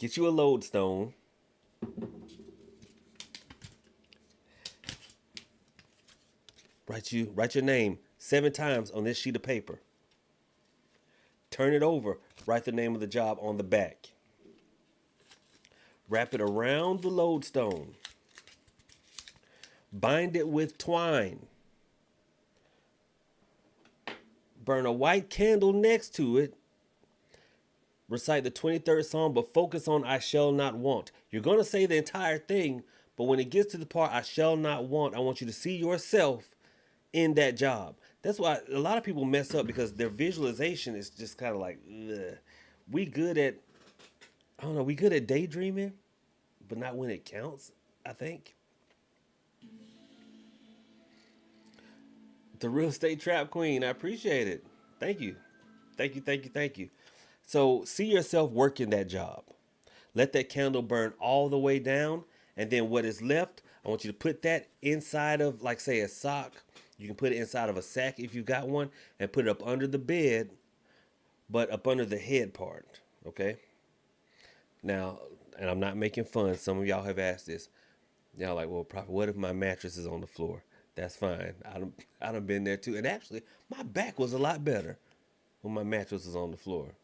you a lodestone. Write your name 7 times on this sheet of paper. Turn it over. Write the name of the job on the back. Wrap it around the lodestone. Bind it with twine. Burn a white candle next to it. Recite the 23rd Psalm, but focus on I shall not want. You're going to say the entire thing, but when it gets to the part I shall not want, I want you to see yourself in that job. That's why a lot of people mess up because their visualization is just kind of like, ugh. We good at daydreaming, but not when it counts, I think. The real estate trap queen, I appreciate it. Thank you. Thank you, thank you, thank you. So see yourself working that job. Let that candle burn all the way down. And then what is left, I want you to put that inside of, like, say, a sock. You can put it inside of a sack if you've got one and put it up under the bed, but up under the head part. Okay? Now, and I'm not making fun. Some of y'all have asked this. Y'all like, well, Prophet, what if my mattress is on the floor? That's fine. I done been there too. And actually, my back was a lot better when my mattress was on the floor.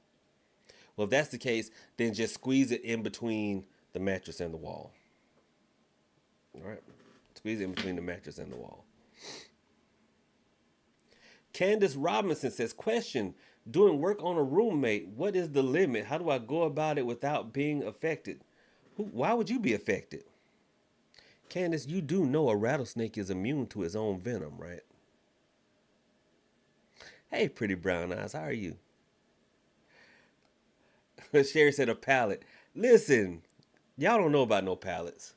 Well, if that's the case, then just squeeze it in between the mattress and the wall. All right? Squeeze it in between the mattress and the wall. Candace Robinson says, question, doing work on a roommate, what is the limit? How do I go about it without being affected? Why would you be affected? Candace, you do know a rattlesnake is immune to its own venom, right? Hey, pretty brown eyes, how are you? Sherry said a pallet. Listen, y'all don't know about no pallets.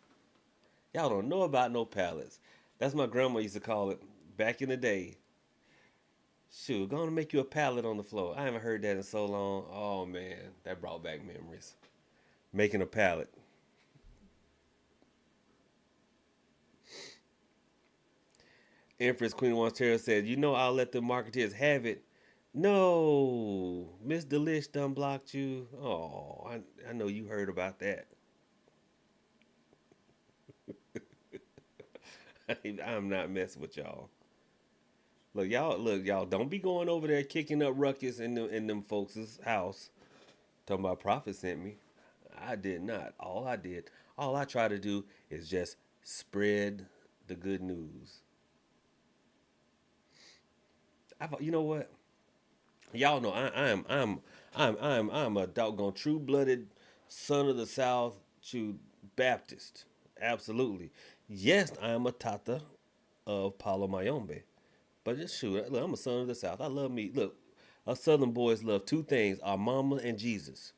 Y'all don't know about no pallets. That's my grandma used to call it back in the day. Shoot, gonna make you a pallet on the floor. I haven't heard that in so long. Oh man, that brought back memories. Making a pallet. Empress Queen Ontario said, you know I'll let the marketeers have it. No, Miss Delish done blocked you. Oh, I know you heard about that. I'm not messing with y'all. Look, y'all, don't be going over there kicking up ruckus in them folks' house. Talking about Prophet sent me. I did not. All I try to do is just spread the good news. You know what? Y'all know I'm a doggone true blooded son of the South, true Baptist. Absolutely. Yes, I am a Tata of Palo Mayombe. But just shoot, look, I'm a son of the South. I love me. Look, us Southern boys love two things: our mama and Jesus.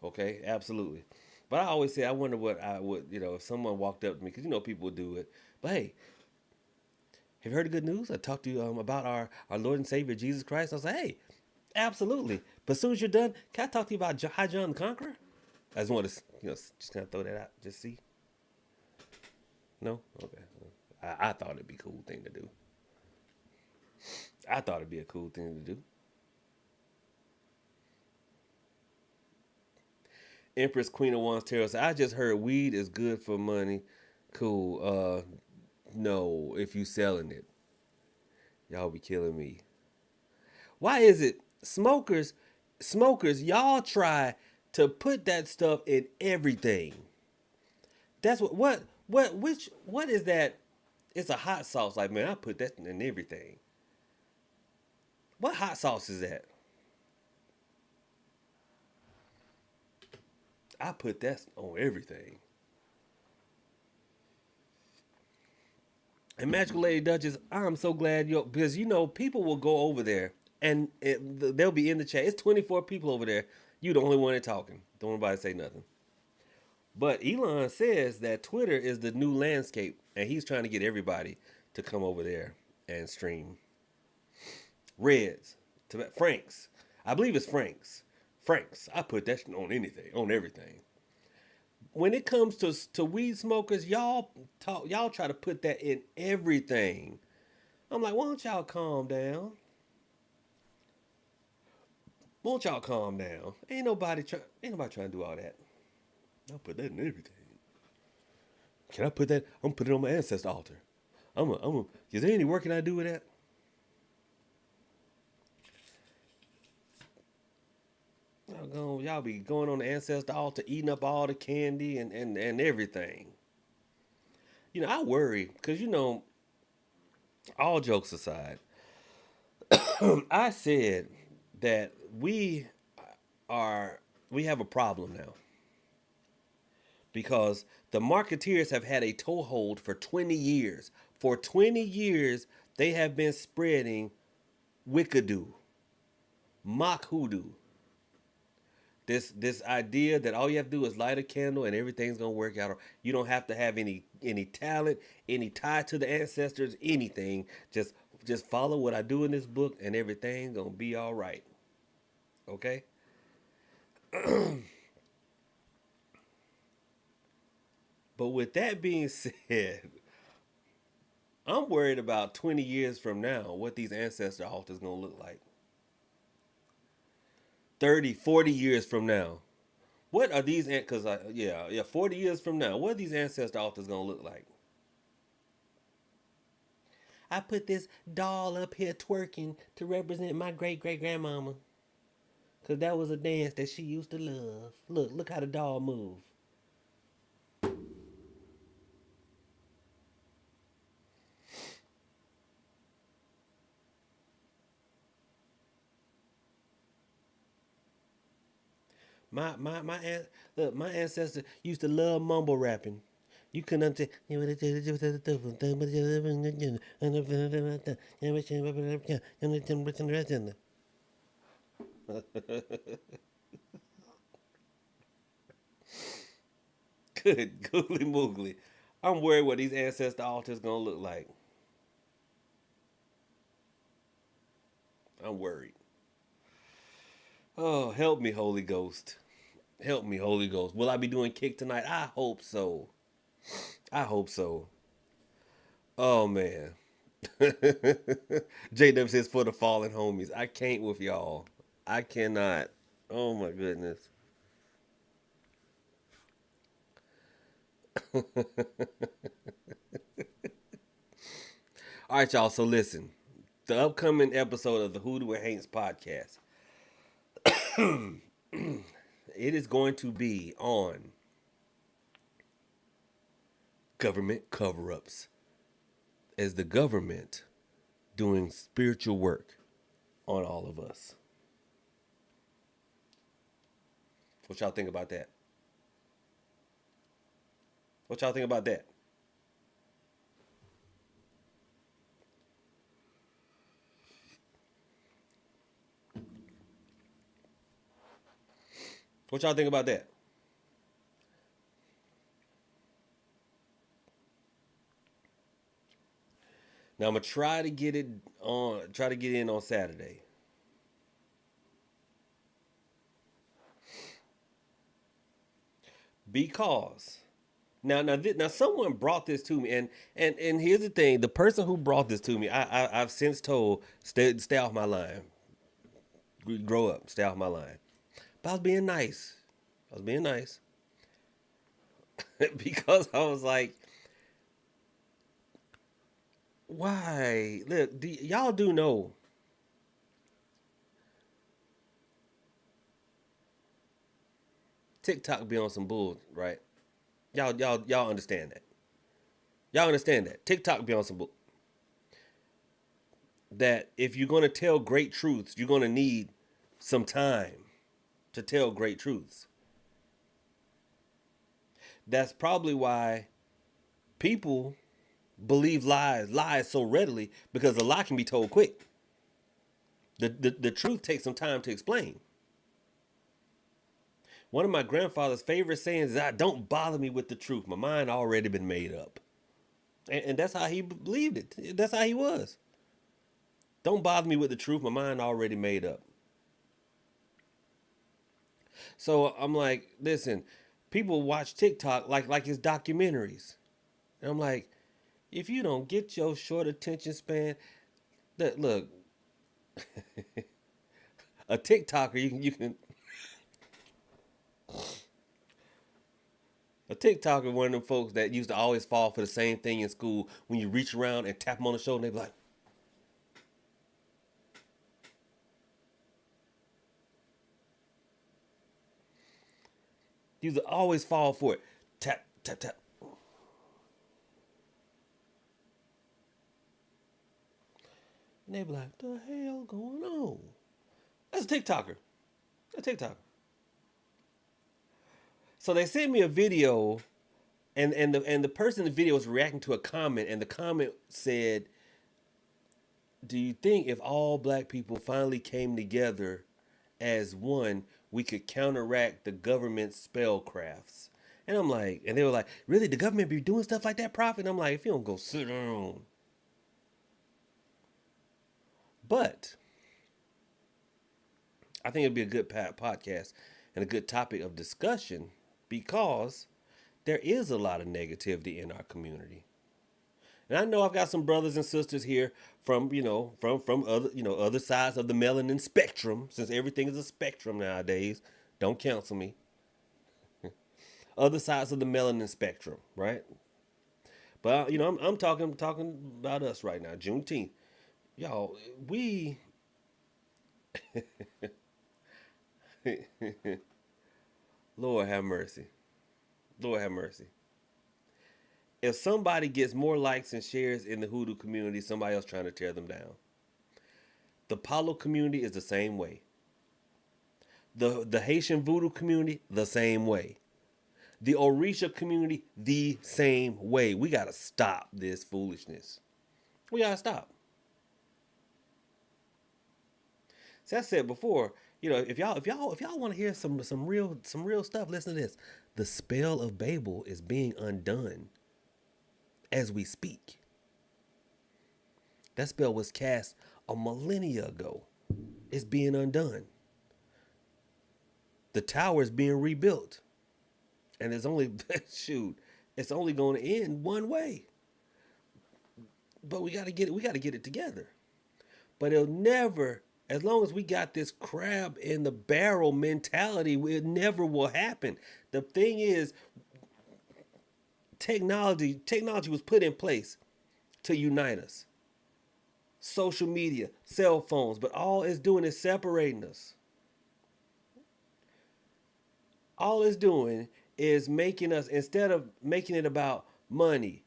Okay, absolutely. But I always say, I wonder what I would, if someone walked up to me, because people would do it. But hey, have you heard the good news? I talked to you about our Lord and Savior Jesus Christ. I was like, hey, absolutely. But as soon as you're done, can I talk to you about High John the Conqueror? I just want to, just kind of throw that out, just see. No, okay. I thought it'd be a cool thing to do. I thought it'd be a cool thing to do. Empress Queen of Wands Tarot said, I just heard weed is good for money. Cool. No, if you selling it. Y'all be killing me. Why is it smokers, y'all try to put that stuff in everything? That's what is that? It's a hot sauce. Like, man, I put that in everything. What hot sauce is that? I put that on everything. And Magical Lady Duchess, I'm so glad because people will go over there and they'll be in the chat. It's 24 people over there. You the only one that talking. Don't nobody say nothing. But Elon says that Twitter is the new landscape, and he's trying to get everybody to come over there and stream. Reds, Franks. I believe it's Franks. Franks. I put that on anything, on everything. When it comes to weed smokers, y'all try to put that in everything. I'm like, why don't y'all calm down? Won't y'all calm down? Ain't nobody trying to do all that. I'll put that in everything. Can I put that? I'm gonna put it on my ancestor altar. Is there any work can I do with that? Y'all be going on the ancestor altar, eating up all the candy and everything. I worry because all jokes aside, I said that we have a problem now because the marketeers have had a toehold for 20 years. For 20 years, they have been spreading Wickadoo, mock hoodoo. This idea that all you have to do is light a candle and everything's gonna work out. You don't have to have any talent, any tie to the ancestors, anything. Just follow what I do in this book and everything's gonna be all right. Okay? But with that being said, I'm worried about 20 years from now what these ancestor altars gonna look like. 30, 40 years from now. What are these, 40 years from now, what are these ancestor altars gonna look like? I put this doll up here twerking to represent my great-great-grandmama. Because that was a dance that she used to love. Look how the doll move. Look, my ancestor used to love mumble rapping. You couldn't understand. Good googly moogly. I'm worried what these ancestor altars gonna look like. I'm worried. Oh, help me, Holy Ghost. Help me, Holy Ghost. Will I be doing kick tonight? I hope so. I hope so. Oh man. JW says for the fallen homies. I can't with y'all. I cannot. Oh my goodness. All right, y'all. So listen. The upcoming episode of the Hoodoo and Haints podcast. It is going to be on government cover-ups. As the government doing spiritual work on all of us. What y'all think about that? What y'all think about that? What y'all think about that? Now I'm gonna try to get it on. Try to get in on Saturday. Because now someone brought this to me, and here's the thing: the person who brought this to me, I've since told stay off my line, grow up, stay off my line. But I was being nice. I was being nice because I was like, why? Look, y'all do know TikTok be on some bull, right? Y'all understand that. Y'all understand that. TikTok be on some bull. That if you're gonna tell great truths, you're gonna need some time to tell great truths. That's probably why people believe lies so readily, because a lie can be told quick. The truth takes some time to explain. One of my grandfather's favorite sayings is, don't bother me with the truth. My mind already been made up. And that's how he believed it. That's how he was. Don't bother me with the truth. My mind already made up. So I'm like, listen, people watch TikTok like it's documentaries. And I'm like, if you don't get your short attention span, look, a TikToker, you can a TikToker, one of them folks that used to always fall for the same thing in school. When you reach around and tap them on the shoulder, they be like, you used to always fall for it. Tap, tap, tap. And they be like, the hell going on? That's a TikToker. That's a TikToker. So they sent me a video, and the person in the video was reacting to a comment, and the comment said, do you think if all black people finally came together as one, we could counteract the government spellcrafts? And I'm like, and they were like, really, the government be doing stuff like that, Prophet? And I'm like, if you don't go sit down. But I think it'd be a good podcast and a good topic of discussion, because there is a lot of negativity in our community. And I know I've got some brothers and sisters here from, from other, other sides of the melanin spectrum, since everything is a spectrum nowadays. Don't cancel me. Other sides of the melanin spectrum, right? But I'm talking about us right now. Juneteenth, y'all. Lord have mercy. Lord have mercy. If somebody gets more likes and shares in the Hoodoo community, somebody else trying to tear them down. The Palo community is the same way. The Haitian voodoo community, the same way. The Orisha community, the same way. We gotta stop this foolishness. We gotta stop. So I said before, if y'all want to hear some real stuff, listen to this. The spell of Babel is being undone as we speak. That spell was cast a millennia ago. It's being undone. The tower is being rebuilt. And it's only shoot, it's only going to end one way. But we got to get it together. But it'll never, as long as we got this crab in the barrel mentality, it never will happen. The thing is, technology was put in place to unite us. Social media, cell phones, but all it's doing is separating us. All it's doing is making us, instead of making it about money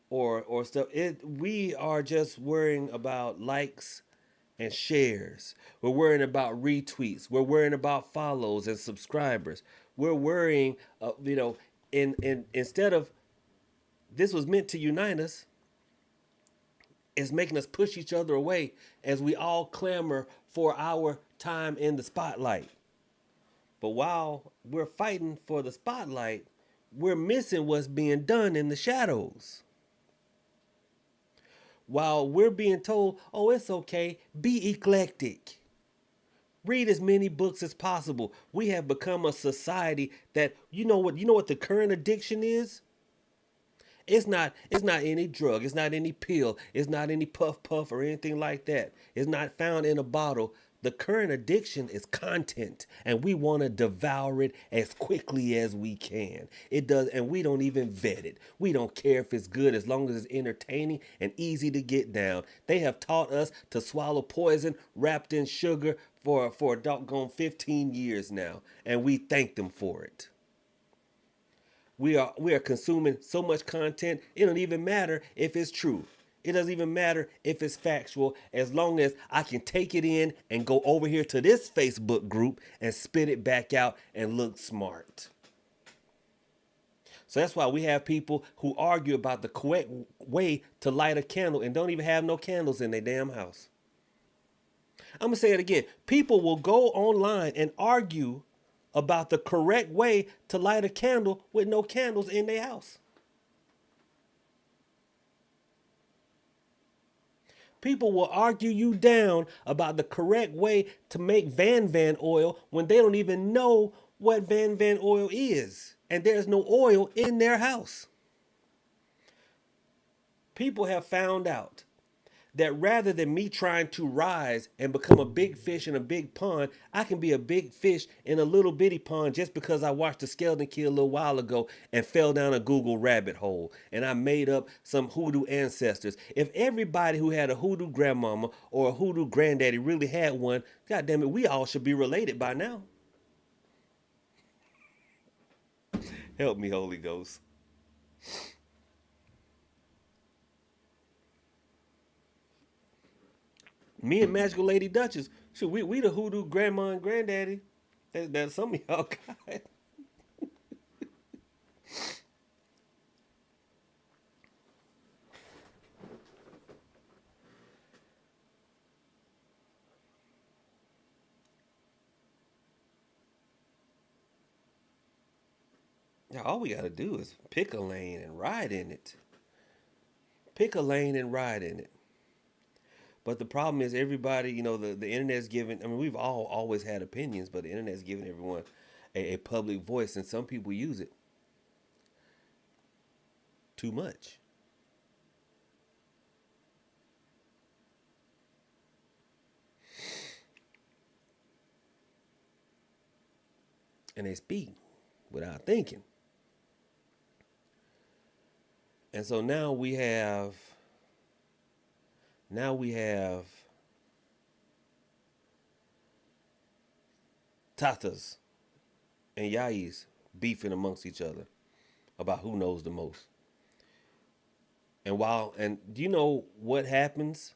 or stuff, we are just worrying about likes and shares. We're worrying about retweets. We're worrying about follows and subscribers. We're worrying, instead of, this was meant to unite us, it's making us push each other away as we all clamor for our time in the spotlight. But while we're fighting for the spotlight, we're missing what's being done in the shadows. While we're being told, oh, it's okay, be eclectic. Read as many books as possible. We have become a society that, you know what the current addiction is? It's not any drug, it's not any pill, it's not any puff puff or anything like that. It's not found in a bottle. The current addiction is content, and we want to devour it as quickly as we can. It does, and we don't even vet it. We don't care if it's good as long as it's entertaining and easy to get down. They have taught us to swallow poison wrapped in sugar for a doggone 15 years now, and we thank them for it. We are consuming so much content, it don't even matter if it's true. It doesn't even matter if it's factual, as long as I can take it in and go over here to this Facebook group and spit it back out and look smart. So that's why we have people who argue about the correct way to light a candle and don't even have no candles in their damn house. I'm going to say it again. People will go online and argue about the correct way to light a candle with no candles in their house. People will argue you down about the correct way to make Van oil when they don't even know what Van oil is, and there's no oil in their house. People have found out that rather than me trying to rise and become a big fish in a big pond, I can be a big fish in a little bitty pond just because I watched a skeleton kill a little while ago and fell down a Google rabbit hole. And I made up some hoodoo ancestors. If everybody who had a hoodoo grandmama or a hoodoo granddaddy really had one, God damn it, we all should be related by now. Help me, Holy Ghost. Me and Magical Lady Duchess, we the hoodoo grandma and granddaddy that some of y'all got. Now, all we gotta do is pick a lane and ride in it. Pick a lane and ride in it. But the problem is everybody, the internet's giving, I mean, we've all always had opinions, but the internet's giving everyone a public voice, and some people use it too much. And they speak without thinking. And so now we have tatas and yayis beefing amongst each other about who knows the most. And do you know what happens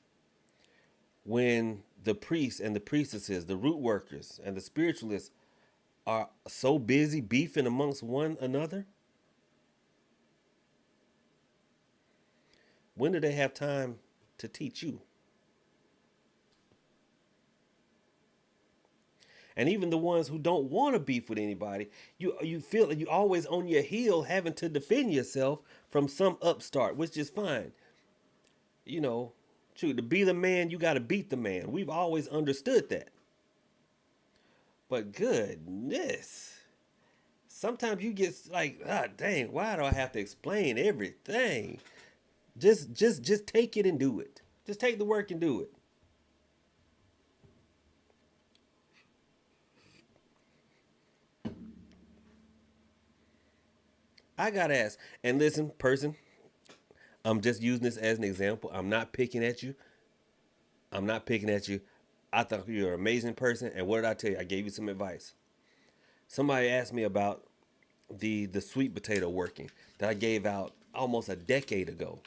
when the priests and the priestesses, the root workers and the spiritualists are so busy beefing amongst one another? When do they have time to teach you? And even the ones who don't want to beef with anybody, you feel like you always on your heel having to defend yourself from some upstart, which is fine. You know, true, to be the man, you got to beat the man. We've always understood that. But goodness, sometimes you get like, ah, dang, why do I have to explain everything? Just take it and do it. Just take the work and do it. I gotta ask, and listen, person, I'm just using this as an example. I'm not picking at you. I'm not picking at you. I thought you were an amazing person, and what did I tell you? I gave you some advice. Somebody asked me about the sweet potato working that I gave out almost a decade ago.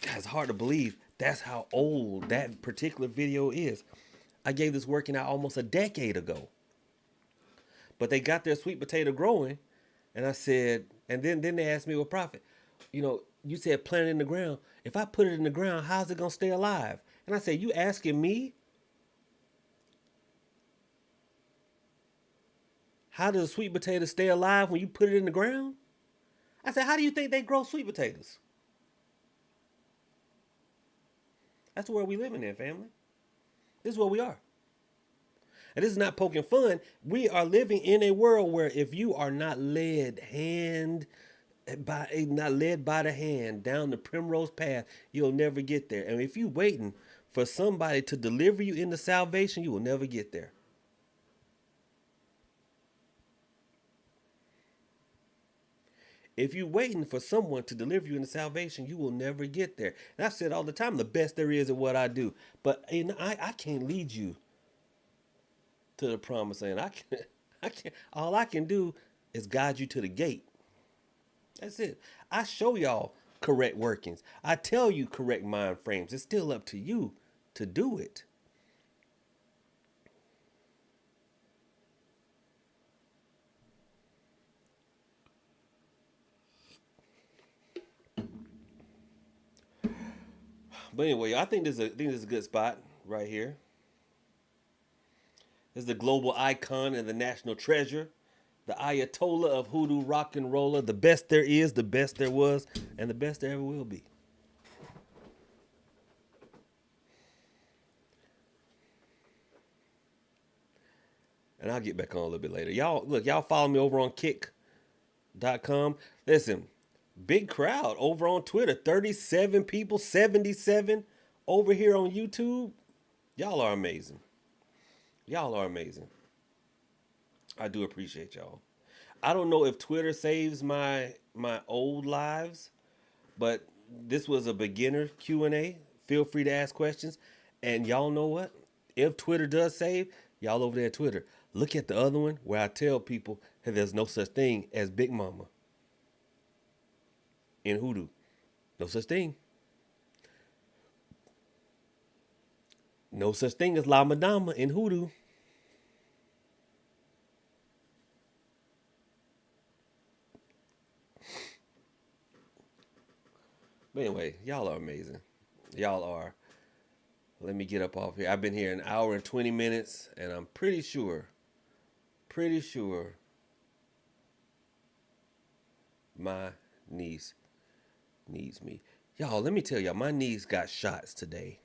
God, it's hard to believe that's how old that particular video is. I gave this working out almost a decade ago. But they got their sweet potato growing, and I said, and then they asked me, well, Prophet, you said plant it in the ground. If I put it in the ground, how's it gonna stay alive? And I said, you asking me? How does a sweet potato stay alive when you put it in the ground? I said, how do you think they grow sweet potatoes? That's where we living in, family. This is where we are. And this is not poking fun. We are living in a world where if you are not led by the hand down the primrose path, you'll never get there. And if you're waiting for somebody to deliver you into salvation, you will never get there. If you're waiting for someone to deliver you into salvation, you will never get there. And I've said all the time, the best there is at what I do. But I can't lead you to the promised land. I can't. All I can do is guide you to the gate. That's it. I show y'all correct workings. I tell you correct mind frames. It's still up to you to do it. But anyway, I think this is a good spot right here. This is the global icon and the national treasure, the Ayatollah of Hoodoo rock and roller, the best there is, the best there was, and the best there ever will be. And I'll get back on a little bit later. Y'all follow me over on kick.com. Listen, big crowd over on Twitter. 37 people, 77 over here on YouTube. Y'all are amazing. Y'all are amazing. I do appreciate y'all. I don't know if Twitter saves my old lives, but this was a beginner Q&A. Feel free to ask questions. And y'all know what? If Twitter does save, y'all over there at Twitter, look at the other one where I tell people hey, there's no such thing as Big Mama in Hoodoo. No such thing. No such thing as La Madama in Hoodoo. But anyway, y'all are amazing. Y'all are. Let me get up off here. I've been here an hour and 20 minutes, and I'm pretty sure my niece needs me. Y'all, let me tell y'all, my niece got shots today.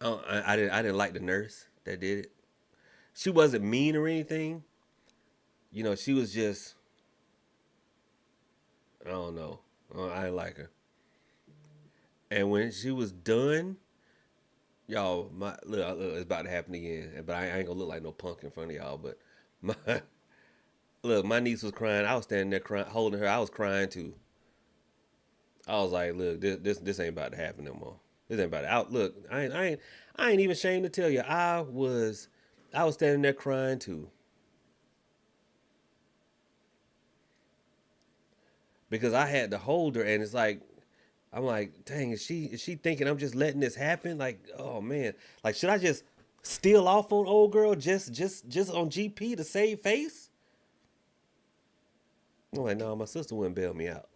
I didn't like the nurse that did it. She wasn't mean or anything. She was just, I don't know. I didn't like her. And when she was done, y'all, look, it's about to happen again. But I ain't gonna look like no punk in front of y'all. But my niece was crying. I was standing there crying, holding her. I was crying too. I was like, look, this ain't about to happen no more. This ain't about to out. Look, I ain't even ashamed to tell you. I was standing there crying too. Because I had to hold her, and it's like, I'm like, dang, is she thinking I'm just letting this happen? Like, oh man, like should I just steal off on old girl just on GP to save face? I'm like, no, my sister wouldn't bail me out.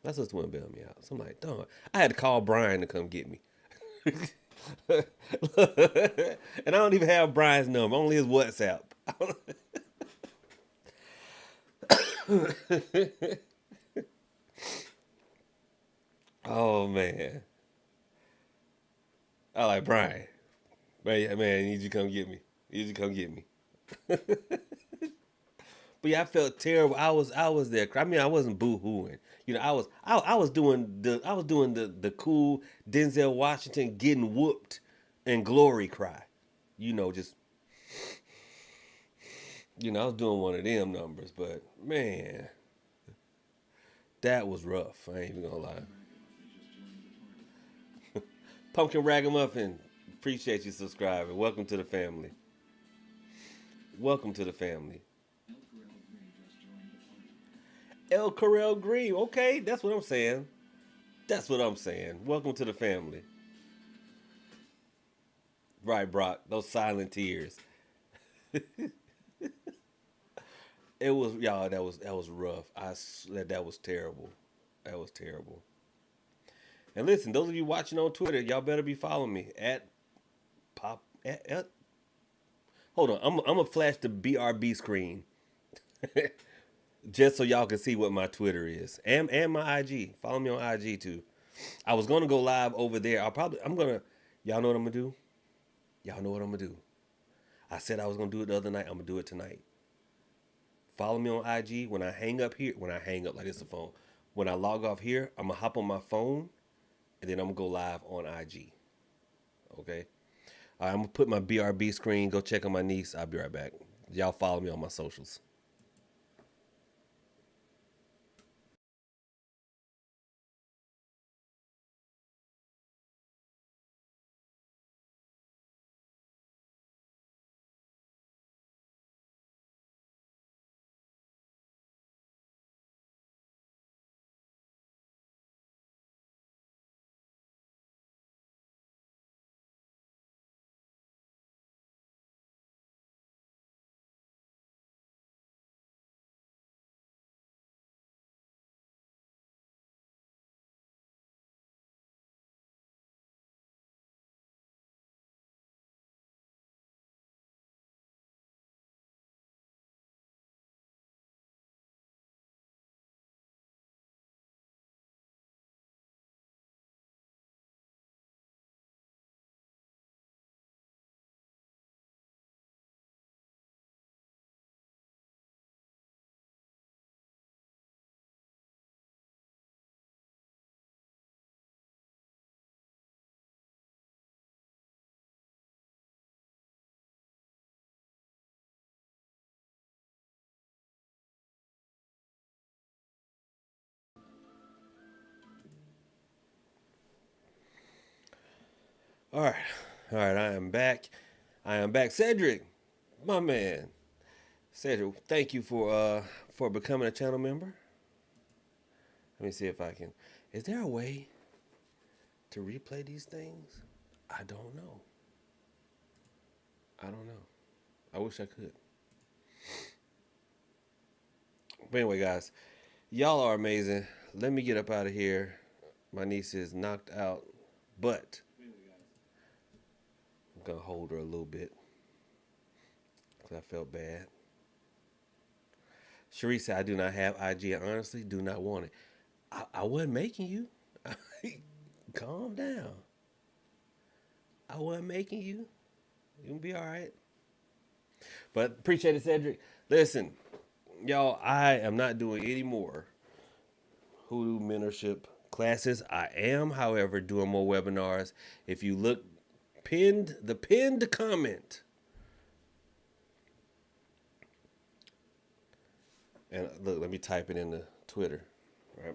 My sister wouldn't bail me out. So I'm like, dog, I had to call Brian to come get me. And I don't even have Brian's number, only his WhatsApp. Oh man. I like Brian. Man, I need you to come get me. I need you to come get me. But yeah, I felt terrible. I was there. I mean, I wasn't boo-hooing. I was doing the cool Denzel Washington getting whooped and glory cry. Just I was doing one of them numbers, but man, that was rough. I ain't even gonna lie. Pumpkin Ragamuffin, appreciate you subscribing. Welcome to the family. Welcome to the family. El Carell Green. Okay, that's what I'm saying. That's what I'm saying. Welcome to the family. Right, Brock. Those silent tears. It was y'all. That was rough. That was terrible. That was terrible. And listen, those of you watching on Twitter, y'all better be following me at pop. Hold on, I'm gonna flash the BRB screen just so y'all can see what my Twitter is and my IG. Follow me on IG too. I was gonna go live over there. I'm gonna. Y'all know what I'm gonna do. Y'all know what I'm gonna do. I said I was gonna do it the other night. I'm gonna do it tonight. Follow me on IG. When I hang up here, when I hang up like this, the phone. When I log off here, I'm gonna hop on my phone and then I'm gonna go live on IG. Okay. I'm gonna put my BRB screen. Go check on my niece. I'll be right back. Y'all follow me on my socials. All right, all right. I am back. I am back. Cedric, my man. Cedric, thank you for becoming a channel member. Let me see if I can. Is there a way to replay these things? I don't know. I don't know. I wish I could. But anyway, guys, y'all are amazing. Let me get up out of here. My niece is knocked out, but I'm gonna hold her a little bit because I felt bad. Sharice said, I do not have IG. I honestly do not want it. I wasn't making you. Calm down. I wasn't making you. You'll be all right. But appreciate it, Cedric. Listen, y'all, I am not doing any more Hoodoo mentorship classes. I am, however, doing more webinars. If you look pinned comment, and look, let me type it in the Twitter. Right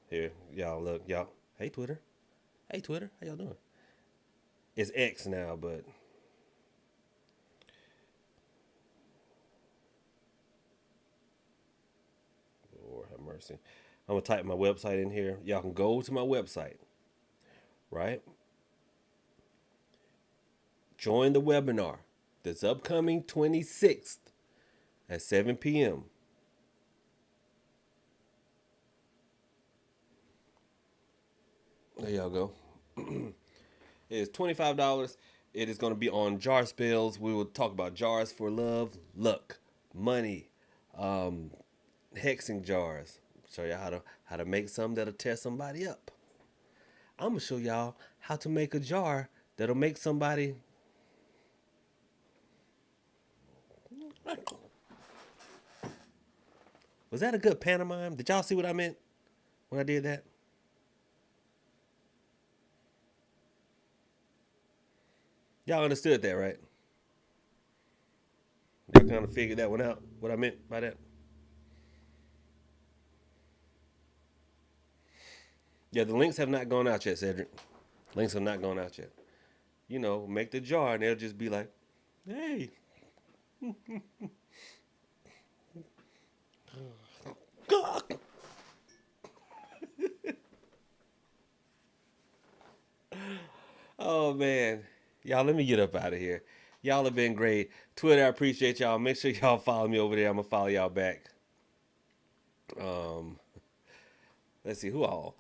here, y'all look, y'all. Hey Twitter, hey Twitter, how y'all doing? It's X now, but Lord have mercy. I'm gonna type my website in here. Y'all can go to my website, right? Join the webinar that's upcoming 26th at 7 p.m. There y'all go. It is $25. It is going to be on jar spells. We will talk about jars for love, luck, money, hexing jars. Show you how to make some that'll tear somebody up. I'm gonna show y'all how to make a jar that'll make somebody. Was that a good pantomime? Did y'all see what I meant when I did that? Y'all understood that, right? Y'all kind of figured that one out. What I meant by that. Yeah, the links have not gone out yet, Cedric. Links have not gone out yet. You know, make the jar and they'll just be like, hey. Oh, man. Y'all, let me get up out of here. Y'all have been great. Twitter, I appreciate y'all. Make sure y'all follow me over there. I'm going to follow y'all back. Let's see. Who all?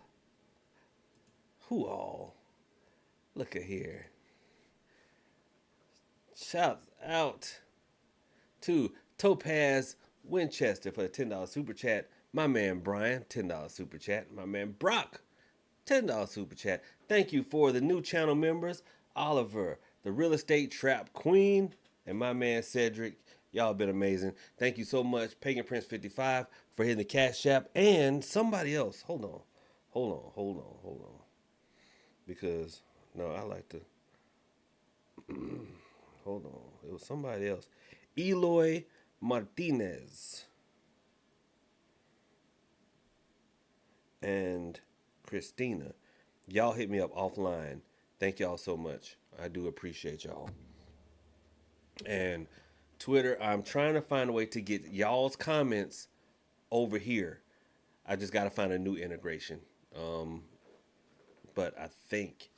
Look at here. Shouts out to Topaz Winchester for the $10 super chat. My man Brian, $10 super chat. My man Brock, $10 super chat. Thank you for the new channel members. Oliver, the real estate trap queen, and my man Cedric. Y'all been amazing. Thank you so much. Pagan Prince 55 for hitting the Cash App. And somebody else. Hold on. Because, no, I like to. Hold on. It was somebody else. Eloy Martinez. And Christina. Y'all hit me up offline. Thank y'all so much. I do appreciate y'all. And Twitter, I'm trying to find a way to get y'all's comments over here. I just got to find a new integration. But I think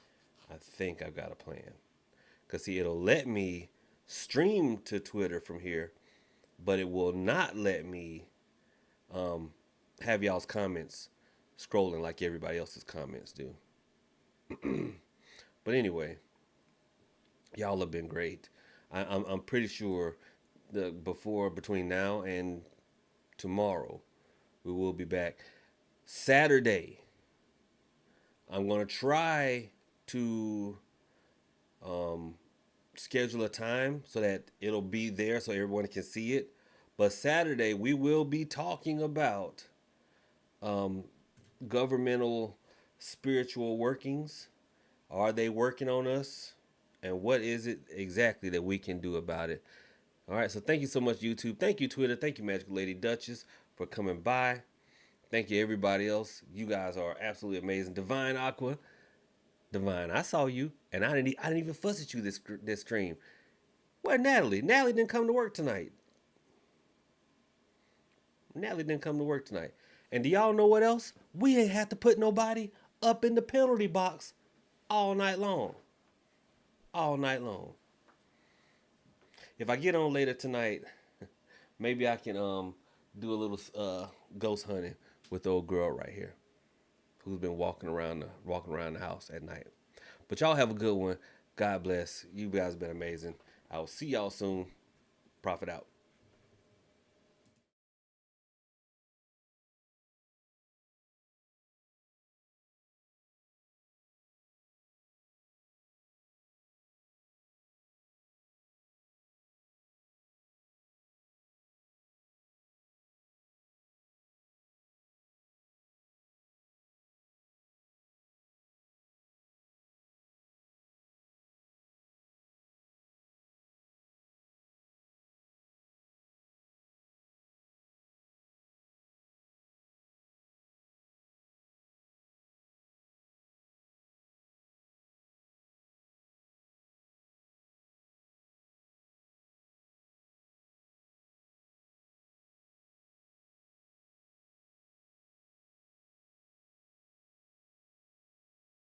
I've got a plan. Because, see, it'll let me stream to Twitter from here, but it will not let me have y'all's comments scrolling like everybody else's comments do. But anyway, y'all have been great. I'm pretty sure between now and tomorrow, we will be back. Saturday, I'm going to try to schedule a time so that it'll be there so everyone can see it. But Saturday, we will be talking about governmental spiritual workings. Are they working on us? And what is it exactly that we can do about it? All right, so thank you so much, YouTube. Thank you, Twitter. Thank you, Magical Lady Duchess, for coming by. Thank you, everybody else. You guys are absolutely amazing. Divine Aqua. Divine, I saw you, and I didn't even fuss at you this stream. Where Natalie? Natalie didn't come to work tonight. And do y'all know what else? We ain't have to put nobody up in the penalty box all night long. If I get on later tonight, maybe I can do a little ghost hunting with the old girl right here, who's been walking around the house at night. But y'all have a good one. God bless. You guys have been amazing. I will see y'all soon. Prophet out.